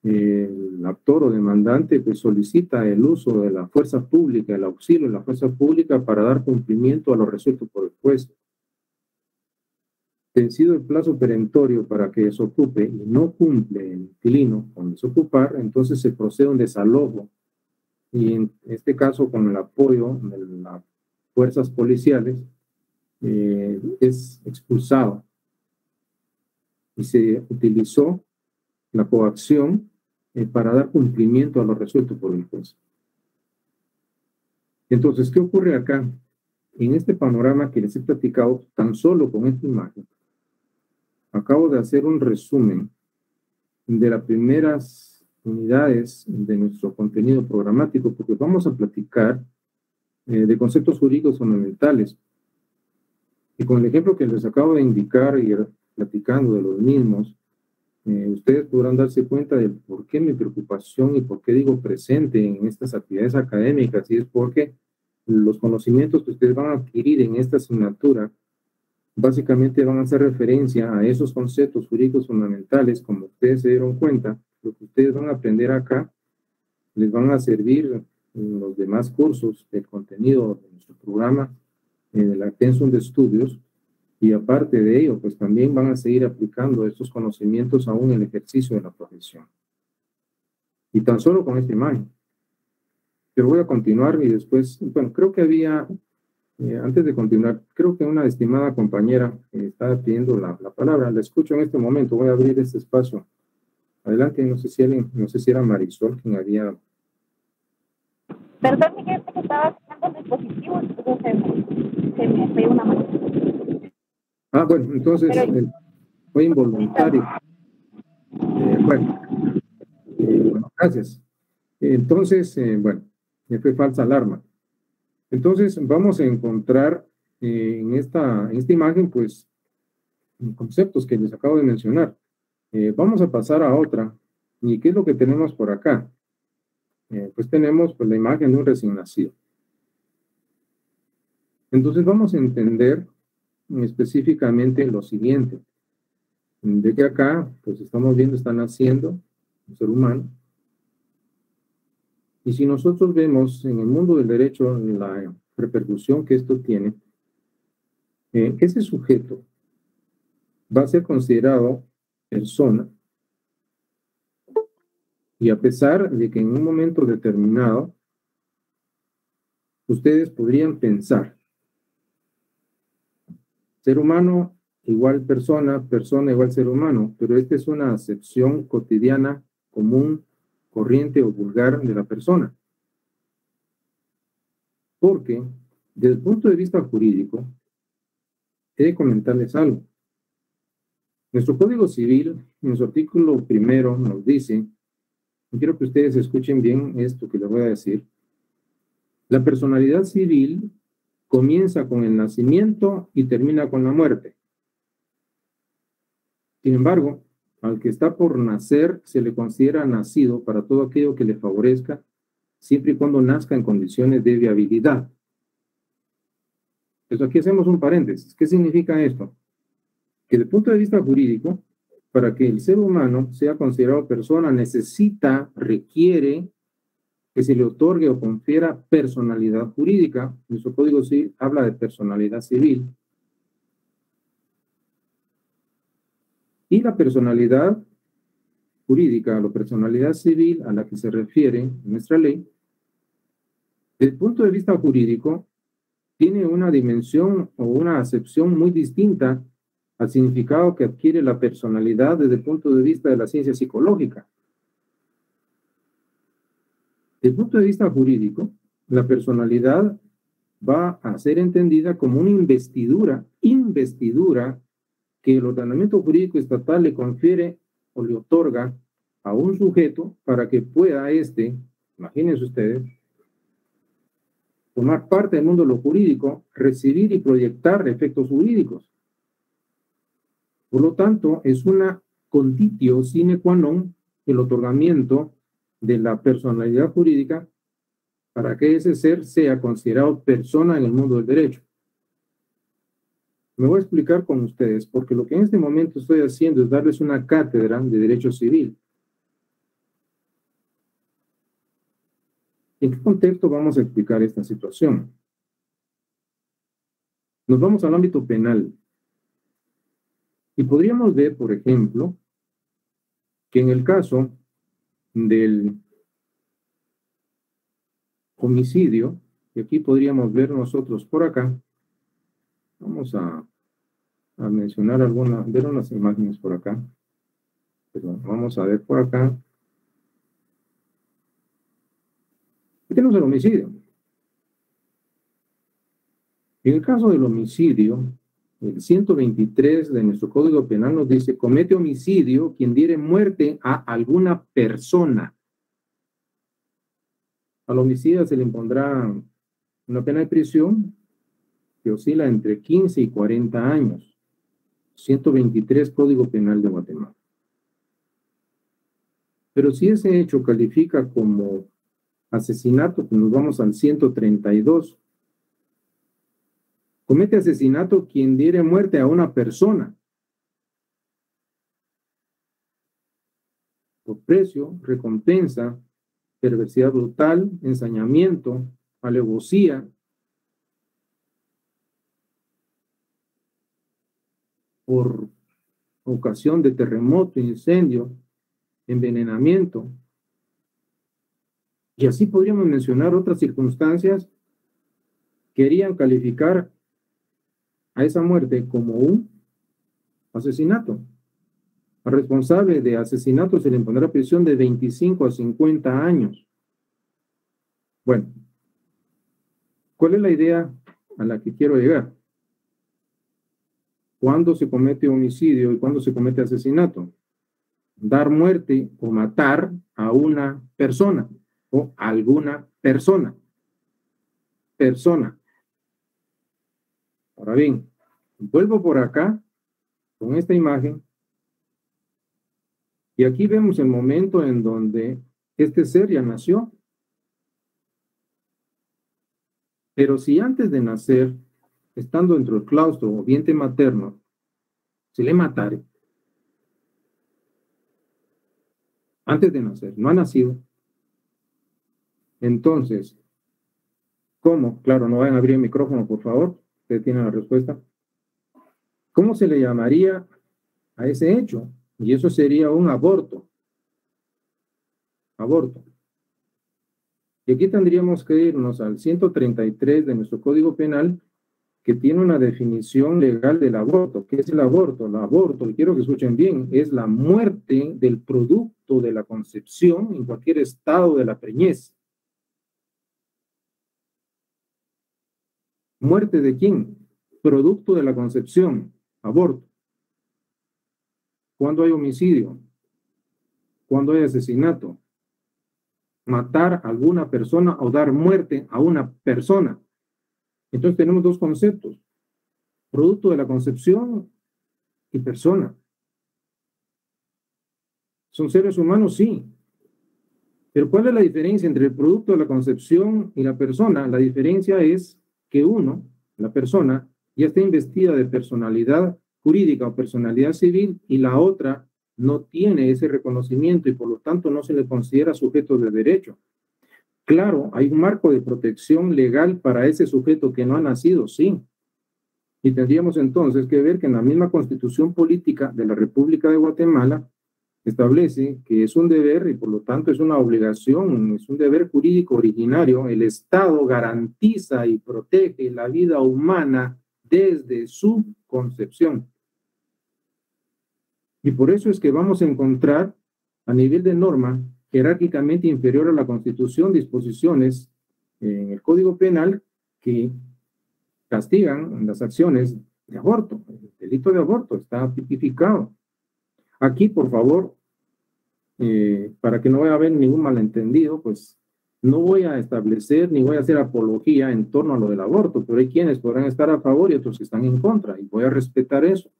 Speaker 1: el actor o demandante pues solicita el uso de la fuerza pública, el auxilio de la fuerza pública para dar cumplimiento a lo resuelto por el juez. Vencido el plazo perentorio para que desocupe y no cumple el inquilino con desocupar, entonces se procede a un desalojo y en este caso con el apoyo de las fuerzas policiales es expulsado y se utilizó la coacción para dar cumplimiento a lo resuelto por el juez. Entonces, ¿qué ocurre acá? En este panorama que les he platicado, tan solo con esta imagen, acabo de hacer un resumen de las primeras unidades de nuestro contenido programático, porque vamos a platicar de conceptos jurídicos fundamentales. Y con el ejemplo que les acabo de indicar y platicando de los mismos, ustedes podrán darse cuenta de por qué mi preocupación y por qué digo presente en estas actividades académicas, y es porque los conocimientos que ustedes van a adquirir en esta asignatura básicamente van a hacer referencia a esos conceptos jurídicos fundamentales. Como ustedes se dieron cuenta, lo que ustedes van a aprender acá les van a servir en los demás cursos del contenido de nuestro programa, en el Pensum de estudios, Y aparte de ello, pues también van a seguir aplicando estos conocimientos aún en el ejercicio de la profesión. Y tan solo con esta imagen. Pero voy a continuar y después, bueno, creo que había, antes de continuar, creo que una estimada compañera estaba pidiendo la palabra. La escucho en este momento. Voy a abrir este espacio. Adelante, no sé si era Marisol quien había...
Speaker 2: Perdón, Miguel, que estaba sacando el dispositivo, entonces se me fue una mano.
Speaker 1: Ah, bueno, entonces fue involuntario. Bueno, gracias. Entonces, bueno, me fue falsa alarma. Entonces, vamos a encontrar en esta imagen, pues, conceptos que les acabo de mencionar. Vamos a pasar a otra. ¿Y qué es lo que tenemos por acá? Pues tenemos pues, la imagen de un recién nacido. Entonces, vamos a entender específicamente lo siguiente. De que acá, pues, estamos viendo, está naciendo un ser humano. Y si nosotros vemos en el mundo del derecho la repercusión que esto tiene, ese sujeto va a ser considerado persona, y a pesar de que en un momento determinado ustedes podrían pensar ser humano igual persona, persona igual ser humano, pero esta es una acepción cotidiana, común, corriente o vulgar de la persona. Porque, desde el punto de vista jurídico, he de comentarles algo. Nuestro Código Civil, en su artículo primero, nos dice, y quiero que ustedes escuchen bien esto que les voy a decir, la personalidad civil comienza con el nacimiento y termina con la muerte. Sin embargo, al que está por nacer se le considera nacido para todo aquello que le favorezca, siempre y cuando nazca en condiciones de viabilidad. Entonces aquí hacemos un paréntesis. ¿Qué significa esto? Que desde el punto de vista jurídico, para que el ser humano sea considerado persona, requiere que se le otorgue o confiera personalidad jurídica. Nuestro Código Civil habla de personalidad civil. Y la personalidad jurídica, la personalidad civil a la que se refiere nuestra ley, desde el punto de vista jurídico, tiene una dimensión o una acepción muy distinta al significado que adquiere la personalidad desde el punto de vista de la ciencia psicológica. Desde el punto de vista jurídico, la personalidad va a ser entendida como una investidura que el ordenamiento jurídico estatal le confiere o le otorga a un sujeto para que pueda imagínense ustedes, formar parte del mundo de lo jurídico, recibir y proyectar efectos jurídicos. Por lo tanto, es una conditio sine qua non el otorgamiento de la personalidad jurídica para que ese ser sea considerado persona en el mundo del derecho. Me voy a explicar con ustedes, porque lo que en este momento estoy haciendo es darles una cátedra de derecho civil. ¿En qué contexto vamos a explicar esta situación? Nos vamos al ámbito penal. Y podríamos ver, por ejemplo, que en el caso del homicidio, y aquí podríamos ver nosotros por acá, vamos a mencionar ver unas imágenes por acá. Pero vamos a ver por acá. Aquí tenemos el homicidio. En el caso del homicidio, el 123 de nuestro Código Penal nos dice, comete homicidio quien diere muerte a alguna persona. Al homicida se le impondrá una pena de prisión que oscila entre 15 y 40 años. 123 Código Penal de Guatemala. Pero si ese hecho califica como asesinato, pues nos vamos al 132. Comete asesinato quien diere muerte a una persona por precio, recompensa, perversidad brutal, ensañamiento, alevosía. por ocasión de terremoto, incendio, envenenamiento. Y así podríamos mencionar otras circunstancias que querían calificar a esa muerte como un asesinato. Al responsable de asesinato se le impondrá prisión de 25 a 50 años. Bueno, ¿cuál es la idea a la que quiero llegar? ¿Cuándo se comete homicidio y cuándo se comete asesinato? Dar muerte o matar a una persona o alguna persona. Persona. Ahora bien, vuelvo por acá con esta imagen y aquí vemos el momento en donde este ser ya nació. Pero si antes de nacer, estando dentro del claustro o vientre materno, se le matare, antes de nacer, no ha nacido, entonces, ¿cómo? Claro, no vayan a abrir el micrófono, por favor, ustedes tienen la respuesta. ¿Cómo se le llamaría a ese hecho? Y eso sería un aborto. Aborto. Y aquí tendríamos que irnos al 133 de nuestro Código Penal, que tiene una definición legal del aborto. ¿Qué es el aborto? El aborto, y quiero que escuchen bien, es la muerte del producto de la concepción en cualquier estado de la preñez. ¿Muerte de quién? Producto de la concepción, aborto. ¿Cuándo hay homicidio? ¿Cuándo hay asesinato? Matar a alguna persona o dar muerte a una persona. Entonces tenemos dos conceptos, producto de la concepción y persona. ¿Son seres humanos? Sí. Pero ¿cuál es la diferencia entre el producto de la concepción y la persona? La diferencia es que uno, la persona, ya está investida de personalidad jurídica o personalidad civil y la otra no tiene ese reconocimiento y por lo tanto no se le considera sujeto de derecho. Claro, hay un marco de protección legal para ese sujeto que no ha nacido, sí. Y tendríamos entonces que ver que en la misma Constitución Política de la República de Guatemala establece que es un deber y por lo tanto es una obligación, es un deber jurídico originario. El Estado garantiza y protege la vida humana desde su concepción. Y por eso es que vamos a encontrar a nivel de norma jerárquicamente inferior a la Constitución disposiciones en el Código Penal que castigan las acciones de aborto. El delito de aborto está tipificado. Aquí, por favor, para que no vaya a haber ningún malentendido, pues no voy a establecer ni voy a hacer apología en torno a lo del aborto, pero hay quienes podrán estar a favor y otros que están en contra, y voy a respetar eso.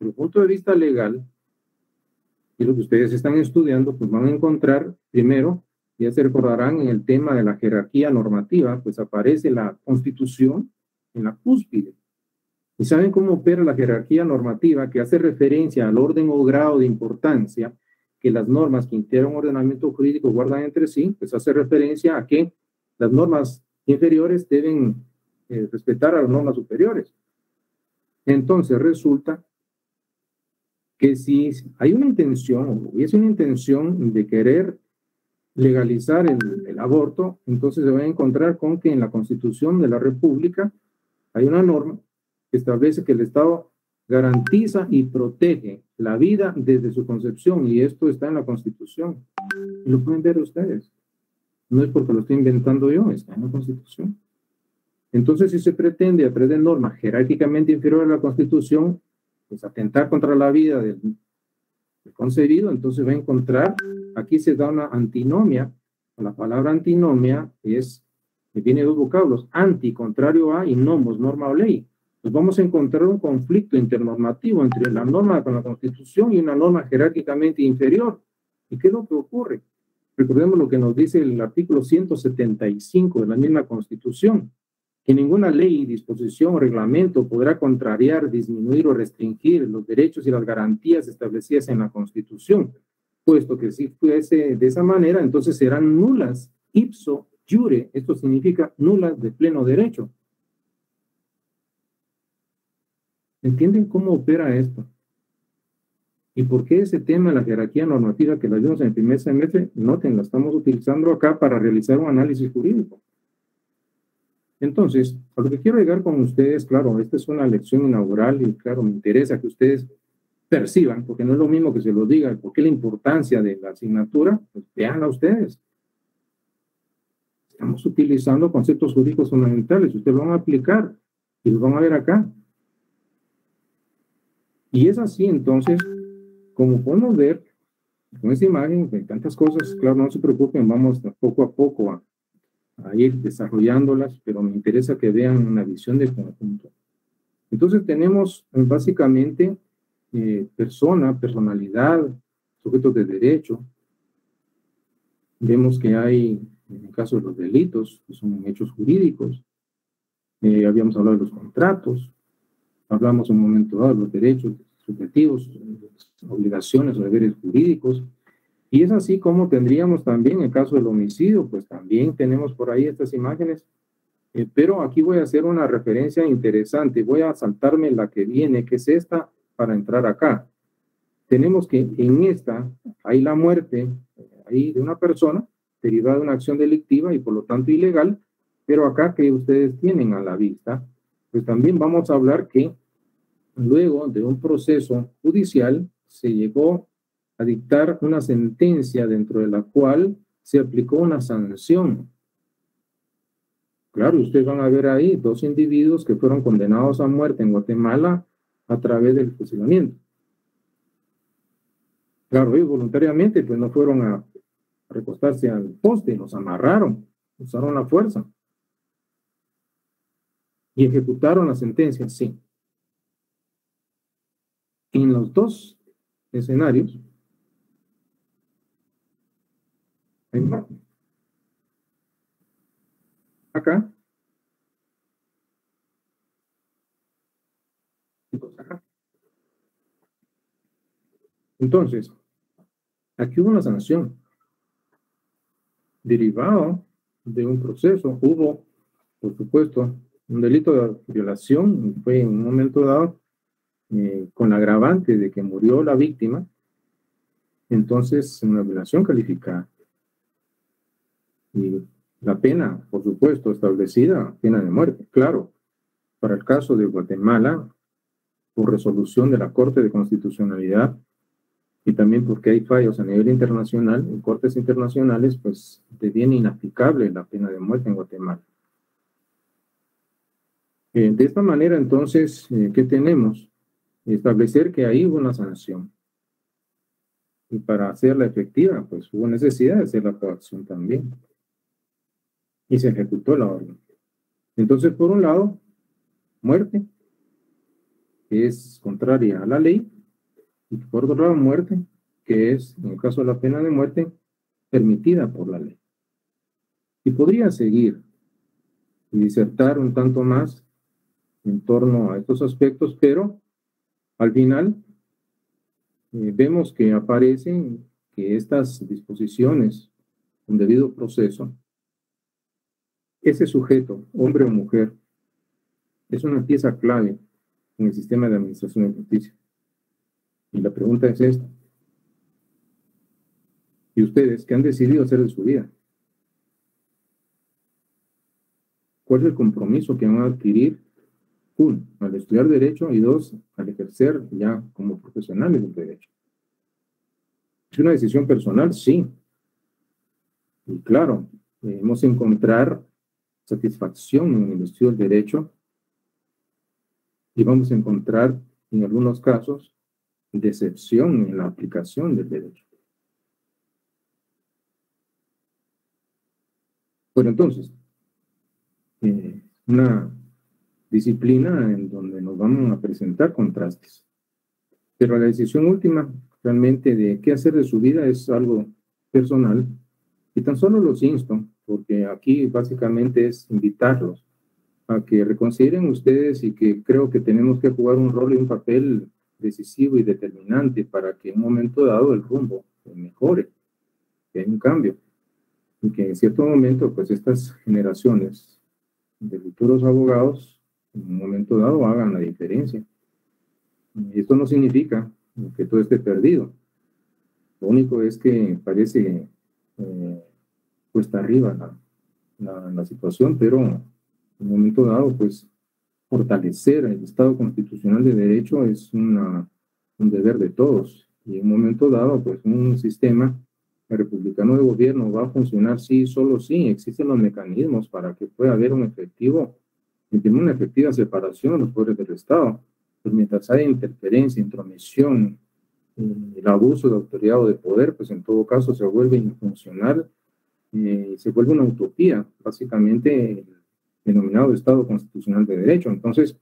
Speaker 1: Desde el punto de vista legal, y lo que ustedes están estudiando, pues van a encontrar, primero, ya se recordarán en el tema de la jerarquía normativa, pues aparece la Constitución en la cúspide. ¿Y saben cómo opera la jerarquía normativa que hace referencia al orden o grado de importancia que las normas que integran un ordenamiento jurídico guardan entre sí? Pues hace referencia a que las normas inferiores deben respetar a las normas superiores. Entonces resulta que si hay una intención, o hubiese una intención de querer legalizar el aborto, entonces se va a encontrar con que en la Constitución de la República hay una norma que establece que el Estado garantiza y protege la vida desde su concepción, y esto está en la Constitución. Y lo pueden ver ustedes. No es porque lo estoy inventando yo, está en la Constitución. Entonces, si se pretende, a través de normas jerárquicamente inferiores a la Constitución, pues atentar contra la vida del concebido, entonces va a encontrar, aquí se da una antinomia. La palabra antinomia es, que tiene dos vocablos, anti, contrario a, y nomos, norma o ley. Pues vamos a encontrar un conflicto internormativo entre la norma con la Constitución y una norma jerárquicamente inferior. ¿Y qué es lo que ocurre? Recordemos lo que nos dice el artículo 175 de la misma Constitución, que ninguna ley, disposición o reglamento podrá contrariar, disminuir o restringir los derechos y las garantías establecidas en la Constitución, puesto que si fuese de esa manera, entonces serán nulas ipso iure, esto significa nulas de pleno derecho. ¿Entienden cómo opera esto? ¿Y por qué ese tema de la jerarquía normativa que la vimos en el primer semestre? Noten, la estamos utilizando acá para realizar un análisis jurídico. Entonces, a lo que quiero llegar con ustedes, claro, esta es una lección inaugural y claro, me interesa que ustedes perciban, porque no es lo mismo que se lo diga, porque la importancia de la asignatura, pues veanla ustedes. Estamos utilizando conceptos jurídicos fundamentales, ustedes lo van a aplicar y lo van a ver acá. Y es así, entonces, como podemos ver, con esta imagen, de tantas cosas, claro, no se preocupen, vamos poco a poco a ir desarrollándolas, pero me interesa que vean una visión de conjunto. Entonces tenemos básicamente persona, personalidad, sujetos de derecho. Vemos que hay, en el caso de los delitos, que son hechos jurídicos. Habíamos hablado de los contratos, hablamos un momento dado de los derechos subjetivos, obligaciones o deberes jurídicos. Y es así como tendríamos también, en el caso del homicidio, pues también tenemos por ahí estas imágenes. Pero aquí voy a hacer una referencia interesante. Voy a saltarme la que viene, que es esta, para entrar acá. Tenemos que en esta hay la muerte ahí de una persona derivada de una acción delictiva y por lo tanto ilegal, pero acá que ustedes tienen a la vista, pues también vamos a hablar que luego de un proceso judicial se llegó a dictar una sentencia dentro de la cual se aplicó una sanción. Claro, ustedes van a ver ahí dos individuos que fueron condenados a muerte en Guatemala a través del fusilamiento. Claro, ellos voluntariamente pues no fueron a recostarse al poste, los amarraron, usaron la fuerza y ejecutaron la sentencia, sí. En los dos escenarios hay muerte. Acá y pues acá. Entonces, aquí hubo una sanción derivado de un proceso. Hubo, por supuesto, un delito de violación, fue en un momento dado con la agravante de que murió la víctima, entonces una violación calificada. Y la pena, por supuesto, establecida, pena de muerte. Claro, para el caso de Guatemala, por resolución de la Corte de Constitucionalidad, y también porque hay fallos a nivel internacional, en cortes internacionales, pues deviene inaplicable la pena de muerte en Guatemala. De esta manera, entonces, ¿qué tenemos? Establecer que ahí hubo una sanción. Y para hacerla efectiva, pues hubo necesidad de hacer la coacción también. Y se ejecutó la orden. Entonces, por un lado, muerte, que es contraria a la ley, y por otro lado, muerte, que es, en el caso de la pena de muerte, permitida por la ley. Y podría seguir y disertar un tanto más en torno a estos aspectos, pero al final vemos que aparecen que estas disposiciones, un debido proceso, ese sujeto, hombre o mujer, es una pieza clave en el sistema de administración de justicia. Y la pregunta es esta. ¿Y ustedes qué han decidido hacer de su vida? ¿Cuál es el compromiso que van a adquirir? Uno, al estudiar derecho y dos, al ejercer ya como profesionales del derecho. ¿Es una decisión personal? Sí. Y claro, debemos encontrar satisfacción en el estudio del derecho y vamos a encontrar en algunos casos decepción en la aplicación del derecho. Bueno, entonces, una disciplina en donde nos vamos a presentar contrastes. Pero la decisión última realmente de qué hacer de su vida es algo personal y tan solo los insto, porque aquí básicamente es invitarlos a que reconsideren ustedes y que creo que tenemos que jugar un rol y un papel decisivo y determinante para que en un momento dado el rumbo mejore, que haya un cambio y que en cierto momento pues estas generaciones de futuros abogados en un momento dado hagan la diferencia. Y esto no significa que todo esté perdido. Lo único es que parece cuesta arriba la situación, pero en un momento dado, pues, fortalecer el Estado constitucional de derecho es un deber de todos. Y en un momento dado, pues, un sistema republicano de gobierno va a funcionar sí, solo sí. Existen los mecanismos para que pueda haber una efectiva separación de los poderes del Estado. Pues mientras haya interferencia, intromisión, el abuso de autoridad o de poder, pues en todo caso se vuelve infuncional, se vuelve una utopía, básicamente el denominado Estado constitucional de derecho. Entonces,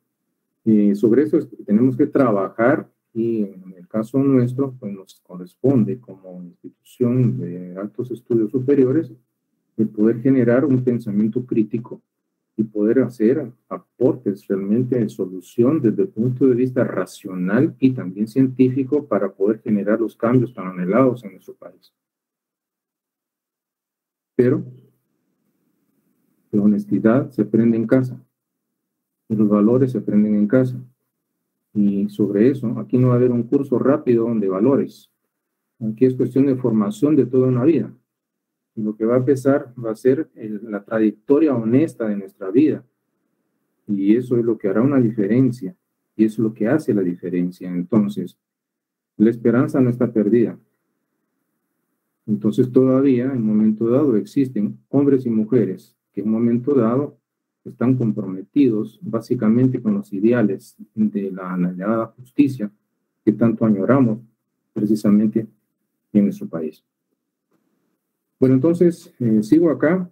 Speaker 1: sobre eso es que tenemos que trabajar y en el caso nuestro, pues nos corresponde como institución de altos estudios superiores el poder generar un pensamiento crítico y poder hacer aportes realmente de solución desde el punto de vista racional y también científico para poder generar los cambios tan anhelados en nuestro país. Pero la honestidad se aprende en casa y los valores se aprenden en casa. Y sobre eso, aquí no va a haber un curso rápido de valores. Aquí es cuestión de formación de toda una vida. Y lo que va a empezar va a ser la trayectoria honesta de nuestra vida. Y eso es lo que hará una diferencia. Y eso es lo que hace la diferencia. Entonces, la esperanza no está perdida. Entonces, todavía, en un momento dado, existen hombres y mujeres que en un momento dado están comprometidos básicamente con los ideales de la anhelada justicia que tanto añoramos precisamente en nuestro país. Bueno, entonces, sigo acá.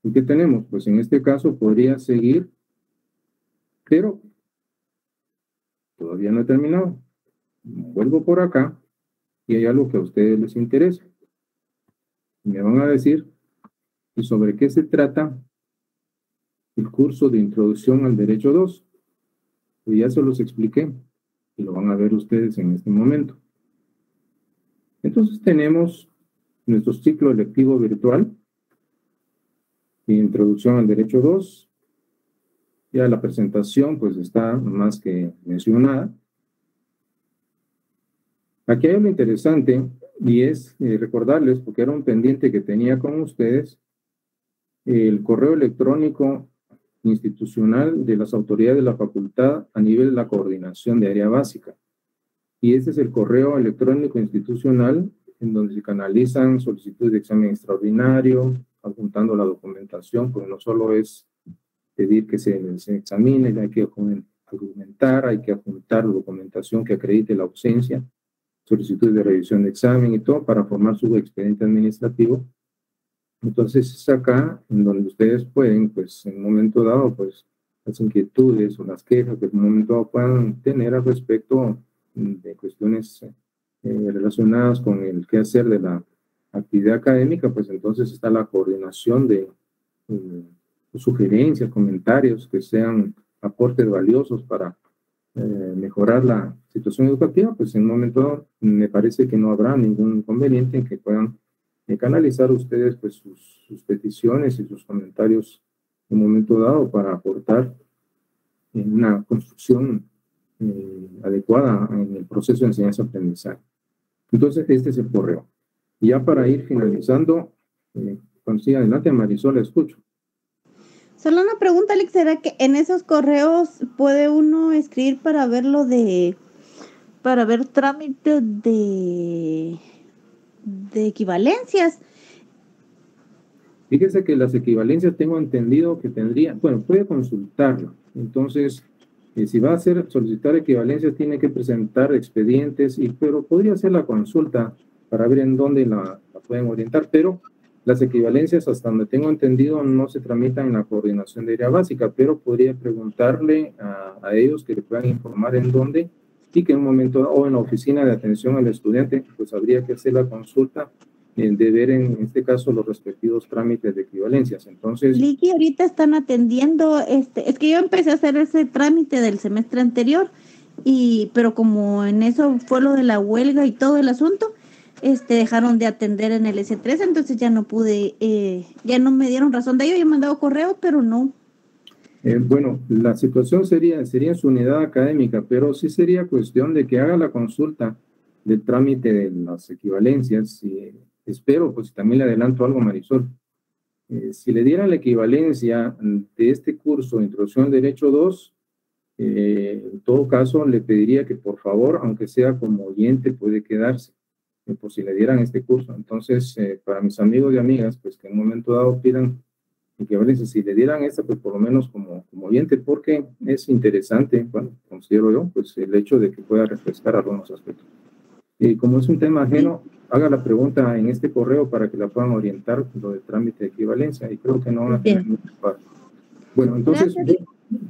Speaker 1: ¿Y qué tenemos? Pues en este caso podría seguir, pero todavía no he terminado. Vuelvo por acá y hay algo que a ustedes les interesa. Me van a decir, ¿y sobre qué se trata el curso de Introducción al Derecho 2? Pues ya se los expliqué y lo van a ver ustedes en este momento. Entonces tenemos nuestro ciclo electivo virtual, Introducción al Derecho 2. Ya la presentación pues está más que mencionada. Aquí hay algo interesante y es recordarles, porque era un pendiente que tenía con ustedes, el correo electrónico institucional de las autoridades de la facultad a nivel de la coordinación de área básica. Y este es el correo electrónico institucional en donde se canalizan solicitudes de examen extraordinario, adjuntando la documentación, porque no solo es pedir que se examine, hay que argumentar, hay que adjuntar documentación que acredite la ausencia, solicitudes de revisión de examen y todo para formar su expediente administrativo. Entonces es acá en donde ustedes pueden, pues en un momento dado, pues las inquietudes o las quejas que en un momento dado puedan tener al respecto de cuestiones relacionadas con el quehacer de la actividad académica, pues entonces está la coordinación de sugerencias, comentarios que sean aportes valiosos para mejorar la situación educativa, pues en un momento dado me parece que no habrá ningún inconveniente en que puedan canalizar ustedes pues sus peticiones y sus comentarios en un momento dado para aportar en una construcción adecuada en el proceso de enseñanza-aprendizaje. Entonces, este es el correo. Y ya para ir finalizando, cuando siga adelante, Marisol, la escucho.
Speaker 3: Solo una pregunta, Alex, ¿será que en esos correos puede uno escribir para ver trámites de equivalencias?
Speaker 1: Fíjese que las equivalencias tengo entendido que tendría, bueno, puede consultarlo. Entonces, si va a solicitar equivalencias, tiene que presentar expedientes, pero podría hacer la consulta para ver en dónde la pueden orientar, pero las equivalencias, hasta donde tengo entendido, no se tramitan en la coordinación de área básica, pero podría preguntarle a ellos que le puedan informar en dónde y que en un momento, o en la oficina de atención al estudiante, pues habría que hacer la consulta de ver en este caso los respectivos trámites de equivalencias. Entonces,
Speaker 3: Licky, ahorita están atendiendo, es que yo empecé a hacer ese trámite del semestre anterior, pero como en eso fue lo de la huelga y todo el asunto, dejaron de atender en el S3, entonces ya no pude, ya no me dieron razón de ello, yo he mandado correo, pero no.
Speaker 1: Bueno, la situación sería en su unidad académica, pero sí sería cuestión de que haga la consulta del trámite de las equivalencias. Y espero, pues también le adelanto algo, Marisol. Si le dieran la equivalencia de este curso, Introducción al Derecho 2, en todo caso le pediría que por favor, aunque sea como oyente, puede quedarse, por si le dieran este curso. Entonces, para mis amigos y amigas, pues que en un momento dado pidan equivalencia, si le dieran esta, pues por lo menos como oyente, porque es interesante, bueno, considero yo, pues el hecho de que pueda refrescar algunos aspectos. Y como es un tema ajeno, haga la pregunta en este correo para que la puedan orientar lo del trámite de equivalencia, y creo que no van a tener mucho para. Bueno, entonces,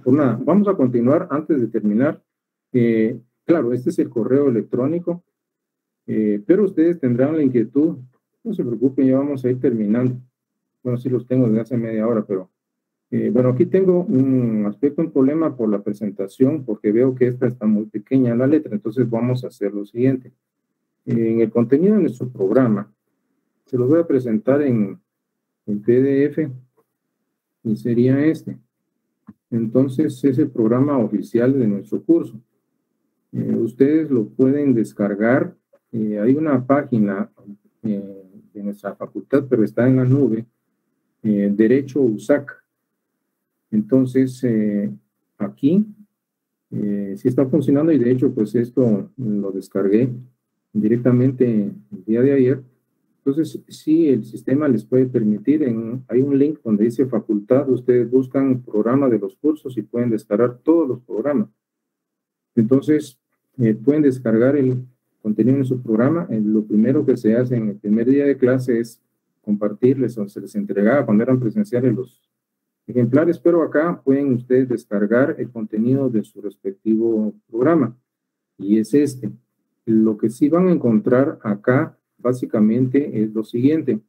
Speaker 1: pues nada, vamos a continuar antes de terminar. Claro, este es el correo electrónico, pero ustedes tendrán la inquietud, no se preocupen, ya vamos a ir terminando. Bueno, sí los tengo desde hace media hora, pero bueno, aquí tengo un aspecto, un problema por la presentación, porque veo que esta está muy pequeña la letra, entonces vamos a hacer lo siguiente. En el contenido de nuestro programa, se los voy a presentar en PDF, y sería este. Entonces, es el programa oficial de nuestro curso. Ustedes lo pueden descargar. Hay una página de nuestra facultad, pero está en la nube, Derecho USAC. Entonces, aquí sí está funcionando, y de hecho, pues esto lo descargué directamente el día de ayer. Entonces, sí, el sistema les puede permitir, hay un link donde dice facultad, ustedes buscan programa de los cursos y pueden descargar todos los programas. Entonces, pueden descargar el contenido en su programa. Lo primero que se hace en el primer día de clase es compartirles, o se les entregaba cuando eran presenciales los ejemplares, pero acá pueden ustedes descargar el contenido de su respectivo programa, y es este. Lo que sí van a encontrar acá básicamente es lo siguiente.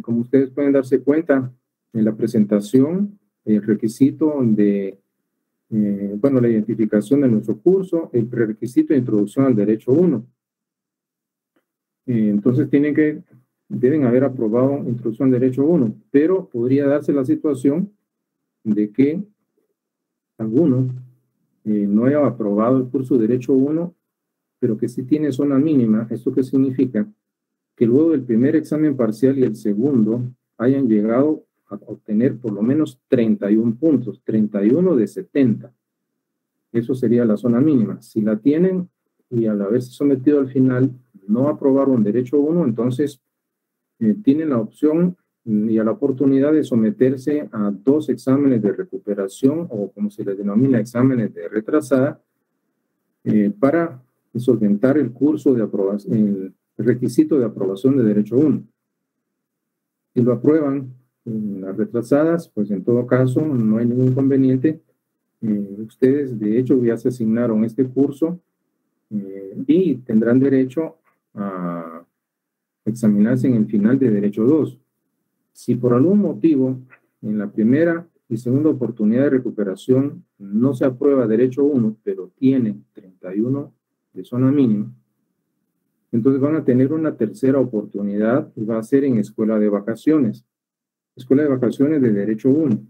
Speaker 1: Como ustedes pueden darse cuenta, en la presentación, el requisito de, bueno, la identificación de nuestro curso, el prerequisito de introducción al Derecho 1. Entonces deben haber aprobado introducción al Derecho 1, pero podría darse la situación de que alguno no haya aprobado el curso de Derecho 1, pero que sí tiene zona mínima. ¿Esto qué significa? Que luego del primer examen parcial y el segundo hayan llegado a obtener por lo menos 31 puntos, 31 de 70. Eso sería la zona mínima. Si la tienen y al haberse sometido al final no aprobaron Derecho 1, entonces tienen la opción y a la oportunidad de someterse a 2 exámenes de recuperación, o como se les denomina, exámenes de retrasada, para solventar el curso de aprobación, el requisito de aprobación de Derecho 1. Si lo aprueban en las retrasadas, pues en todo caso no hay ningún inconveniente. Ustedes de hecho ya se asignaron este curso y tendrán derecho a examinarse en el final de Derecho 2. Si por algún motivo en la primera y segunda oportunidad de recuperación no se aprueba Derecho 1, pero tienen 31 de zona mínima, entonces van a tener una tercera oportunidad, y va a ser en escuela de vacaciones. Escuela de vacaciones de Derecho 1.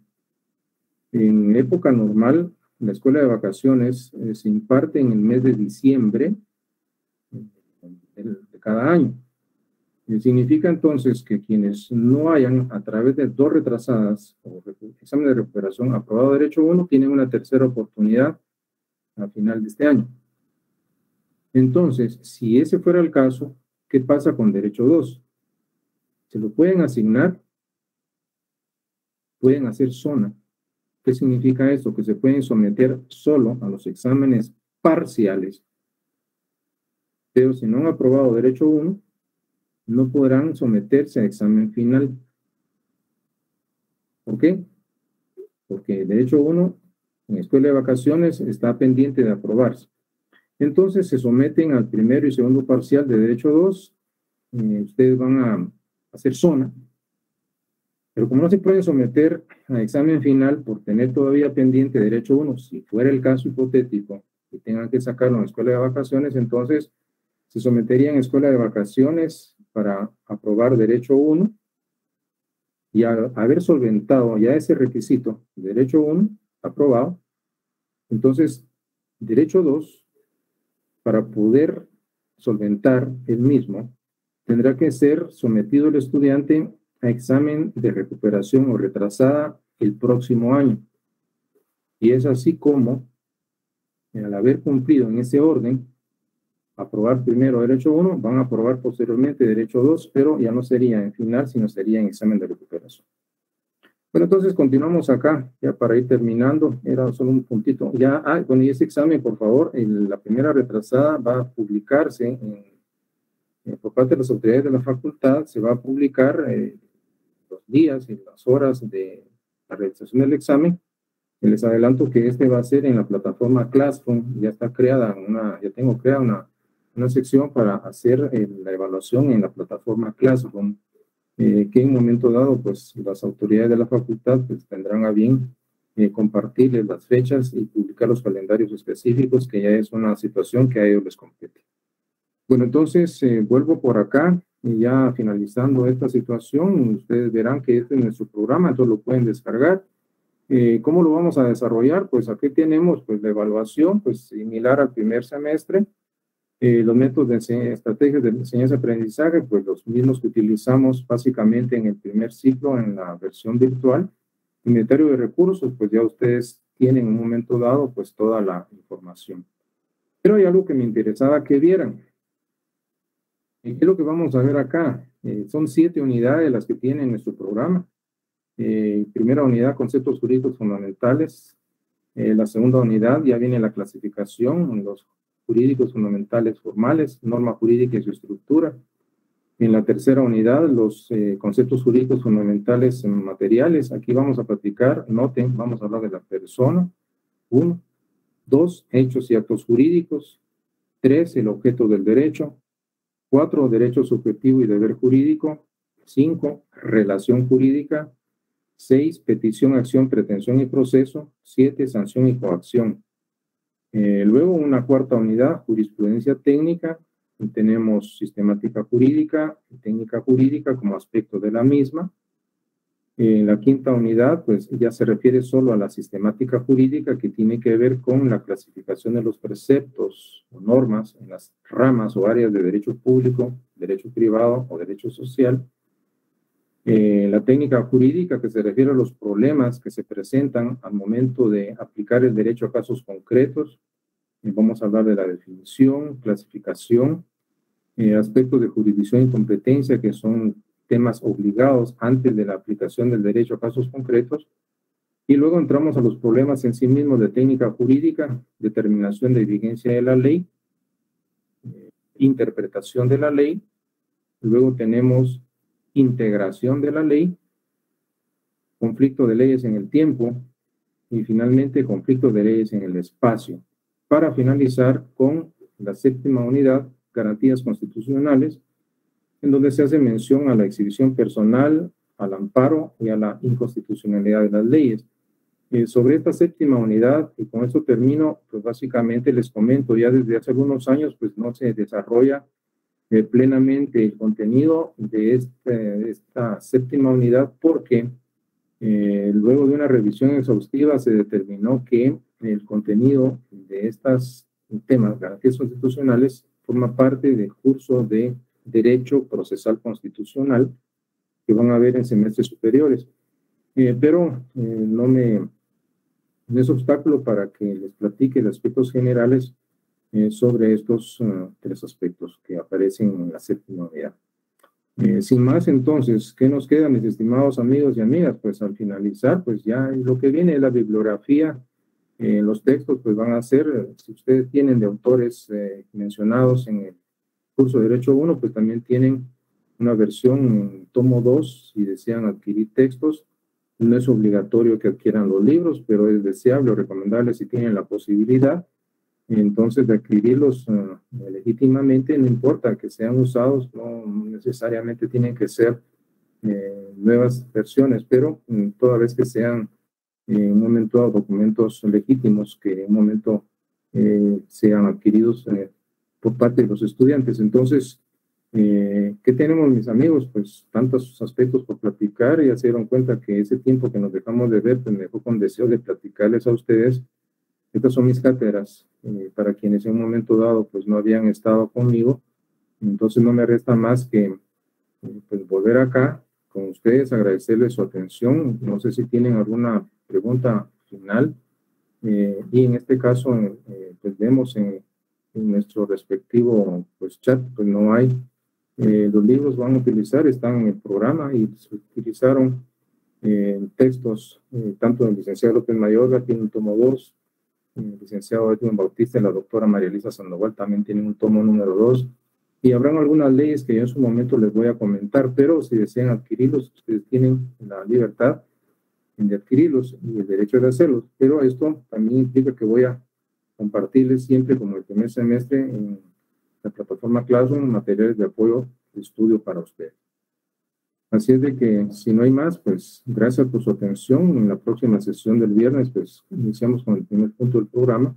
Speaker 1: En época normal, la escuela de vacaciones se imparte en el mes de diciembre de cada año. Significa entonces que quienes no hayan, a través de 2 retrasadas o examen de recuperación, aprobado Derecho 1, tienen una tercera oportunidad a final de este año. Entonces, si ese fuera el caso, ¿qué pasa con Derecho 2? Se lo pueden asignar, pueden hacer zona. ¿Qué significa esto? Que se pueden someter solo a los exámenes parciales, pero si no han aprobado Derecho 1, no podrán someterse a examen final. ¿Por qué? Porque Derecho 1 en escuela de vacaciones está pendiente de aprobarse. Entonces se someten al primero y segundo parcial de Derecho 2. Ustedes van a hacer zona, pero como no se pueden someter a examen final por tener todavía pendiente Derecho 1, si fuera el caso hipotético que tengan que sacarlo en escuela de vacaciones, entonces se someterían a escuela de vacaciones para aprobar Derecho 1, y al haber solventado ya ese requisito, Derecho 1, aprobado. Entonces, derecho 2, para poder solventar el mismo, tendrá que ser sometido el estudiante a examen de recuperación o retrasada el próximo año. Y es así como, al haber cumplido en ese orden, aprobar primero derecho 1, van a aprobar posteriormente derecho 2, pero ya no sería en final, sino sería en examen de recuperación. Bueno, entonces continuamos acá, ya para ir terminando, era solo un puntito. Ya, bueno, y ese examen, por favor, la primera retrasada va a publicarse por parte de las autoridades de la facultad, se va a publicar los días y las horas de la realización del examen. Y les adelanto que este va a ser en la plataforma Classroom, ya está creada ya tengo creada una sección para hacer la evaluación en la plataforma Classroom. Que en un momento dado, pues las autoridades de la facultad pues, tendrán a bien compartirles las fechas y publicar los calendarios específicos, que ya es una situación que a ellos les compete. Bueno, entonces vuelvo por acá y ya finalizando esta situación, ustedes verán que este es nuestro programa, entonces lo pueden descargar. ¿Cómo lo vamos a desarrollar? Pues aquí tenemos pues, la evaluación, pues similar al primer semestre. Los métodos de estrategias de enseñanza-aprendizaje, pues los mismos que utilizamos básicamente en el primer ciclo en la versión virtual. Inventario de recursos, pues ya ustedes tienen en un momento dado pues toda la información. Pero hay algo que me interesaba que vieran. ¿Qué es lo que vamos a ver acá? Son 7 unidades las que tiene nuestro programa. Primera unidad, conceptos jurídicos fundamentales. La segunda unidad ya viene la clasificación, los jurídicos fundamentales formales, norma jurídica y su estructura. En la tercera unidad, los conceptos jurídicos fundamentales materiales. Aquí vamos a platicar, noten, vamos a hablar de la persona. 1. 2, hechos y actos jurídicos. 3, el objeto del derecho. 4, derecho subjetivo y deber jurídico. 5, relación jurídica. 6, petición, acción, pretensión y proceso. 7, sanción y coacción. Luego una cuarta unidad, jurisprudencia técnica. Y tenemos sistemática jurídica y técnica jurídica como aspecto de la misma. La quinta unidad, pues ya se refiere solo a la sistemática jurídica que tiene que ver con la clasificación de los preceptos o normas en las ramas o áreas de derecho público, derecho privado o derecho social. La técnica jurídica que se refiere a los problemas que se presentan al momento de aplicar el derecho a casos concretos. Vamos a hablar de la definición, clasificación, aspectos de jurisdicción y competencia que son temas obligados antes de la aplicación del derecho a casos concretos. Y luego entramos a los problemas en sí mismos de técnica jurídica, determinación de vigencia de la ley, interpretación de la ley. Luego tenemos integración de la ley, conflicto de leyes en el tiempo y finalmente conflicto de leyes en el espacio. Para finalizar con la séptima unidad, garantías constitucionales, en donde se hace mención a la exhibición personal, al amparo y a la inconstitucionalidad de las leyes. Sobre esta séptima unidad, y con esto termino, pues básicamente les comento, ya desde hace algunos años pues no se desarrolla plenamente el contenido de esta séptima unidad porque luego de una revisión exhaustiva se determinó que el contenido de estos temas, garantías constitucionales, forma parte del curso de Derecho Procesal Constitucional que van a ver en semestres superiores. Pero no es obstáculo para que les platique de aspectos generales sobre estos 3 aspectos que aparecen en la séptima unidad. Sin más, entonces, ¿qué nos queda, mis estimados amigos y amigas? Pues al finalizar, pues ya lo que viene es la bibliografía. Los textos, pues van a ser, si ustedes tienen de autores mencionados en el curso de Derecho 1, pues también tienen una versión en tomo 2, si desean adquirir textos. No es obligatorio que adquieran los libros, pero es deseable o recomendable si tienen la posibilidad. Entonces, de adquirirlos legítimamente, no importa que sean usados, no necesariamente tienen que ser nuevas versiones, pero toda vez que sean en un momento dado documentos legítimos que en un momento sean adquiridos por parte de los estudiantes. Entonces, ¿Qué tenemos, mis amigos? Pues tantos aspectos por platicar, y ya se dieron cuenta que ese tiempo que nos dejamos de ver, pues me dejó con deseo de platicarles a ustedes. Estas son mis cátedras, para quienes en un momento dado pues no habían estado conmigo. Entonces no me resta más que pues volver acá con ustedes, agradecerles su atención. No sé si tienen alguna pregunta final, y en este caso pues vemos en nuestro respectivo pues chat, pues no hay. Los libros van a utilizar, están en el programa, y se utilizaron textos tanto del licenciado López Mayorga, tiene un tomo 2, el licenciado Edwin Bautista y la doctora María Elisa Sandoval también tienen un tomo número 2, y habrán algunas leyes que yo en su momento les voy a comentar, pero si desean adquirirlos, ustedes tienen la libertad de adquirirlos y el derecho de hacerlos, pero esto también implica que voy a compartirles siempre, como el primer semestre, en la plataforma Classroom, materiales de apoyo de estudio para ustedes. Así es de que, si no hay más, pues gracias por su atención. En la próxima sesión del viernes, pues iniciamos con el primer punto del programa,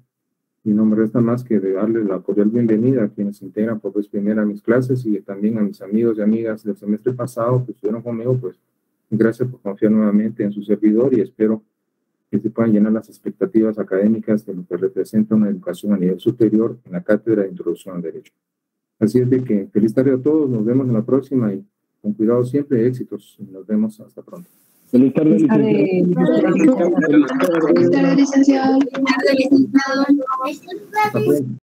Speaker 1: y no me resta más que de darles la cordial bienvenida a quienes se integran por vez primera a mis clases, y también a mis amigos y amigas del semestre pasado que estuvieron conmigo. Pues gracias por confiar nuevamente en su servidor, y espero que se puedan llenar las expectativas académicas de lo que representa una educación a nivel superior en la Cátedra de Introducción al Derecho. Así es de que feliz tarde a todos, nos vemos en la próxima, y con cuidado siempre, éxitos, y nos vemos hasta pronto.
Speaker 4: Feliz tarde, licenciado.
Speaker 5: Feliz tarde, licenciado.
Speaker 1: Hasta pronto.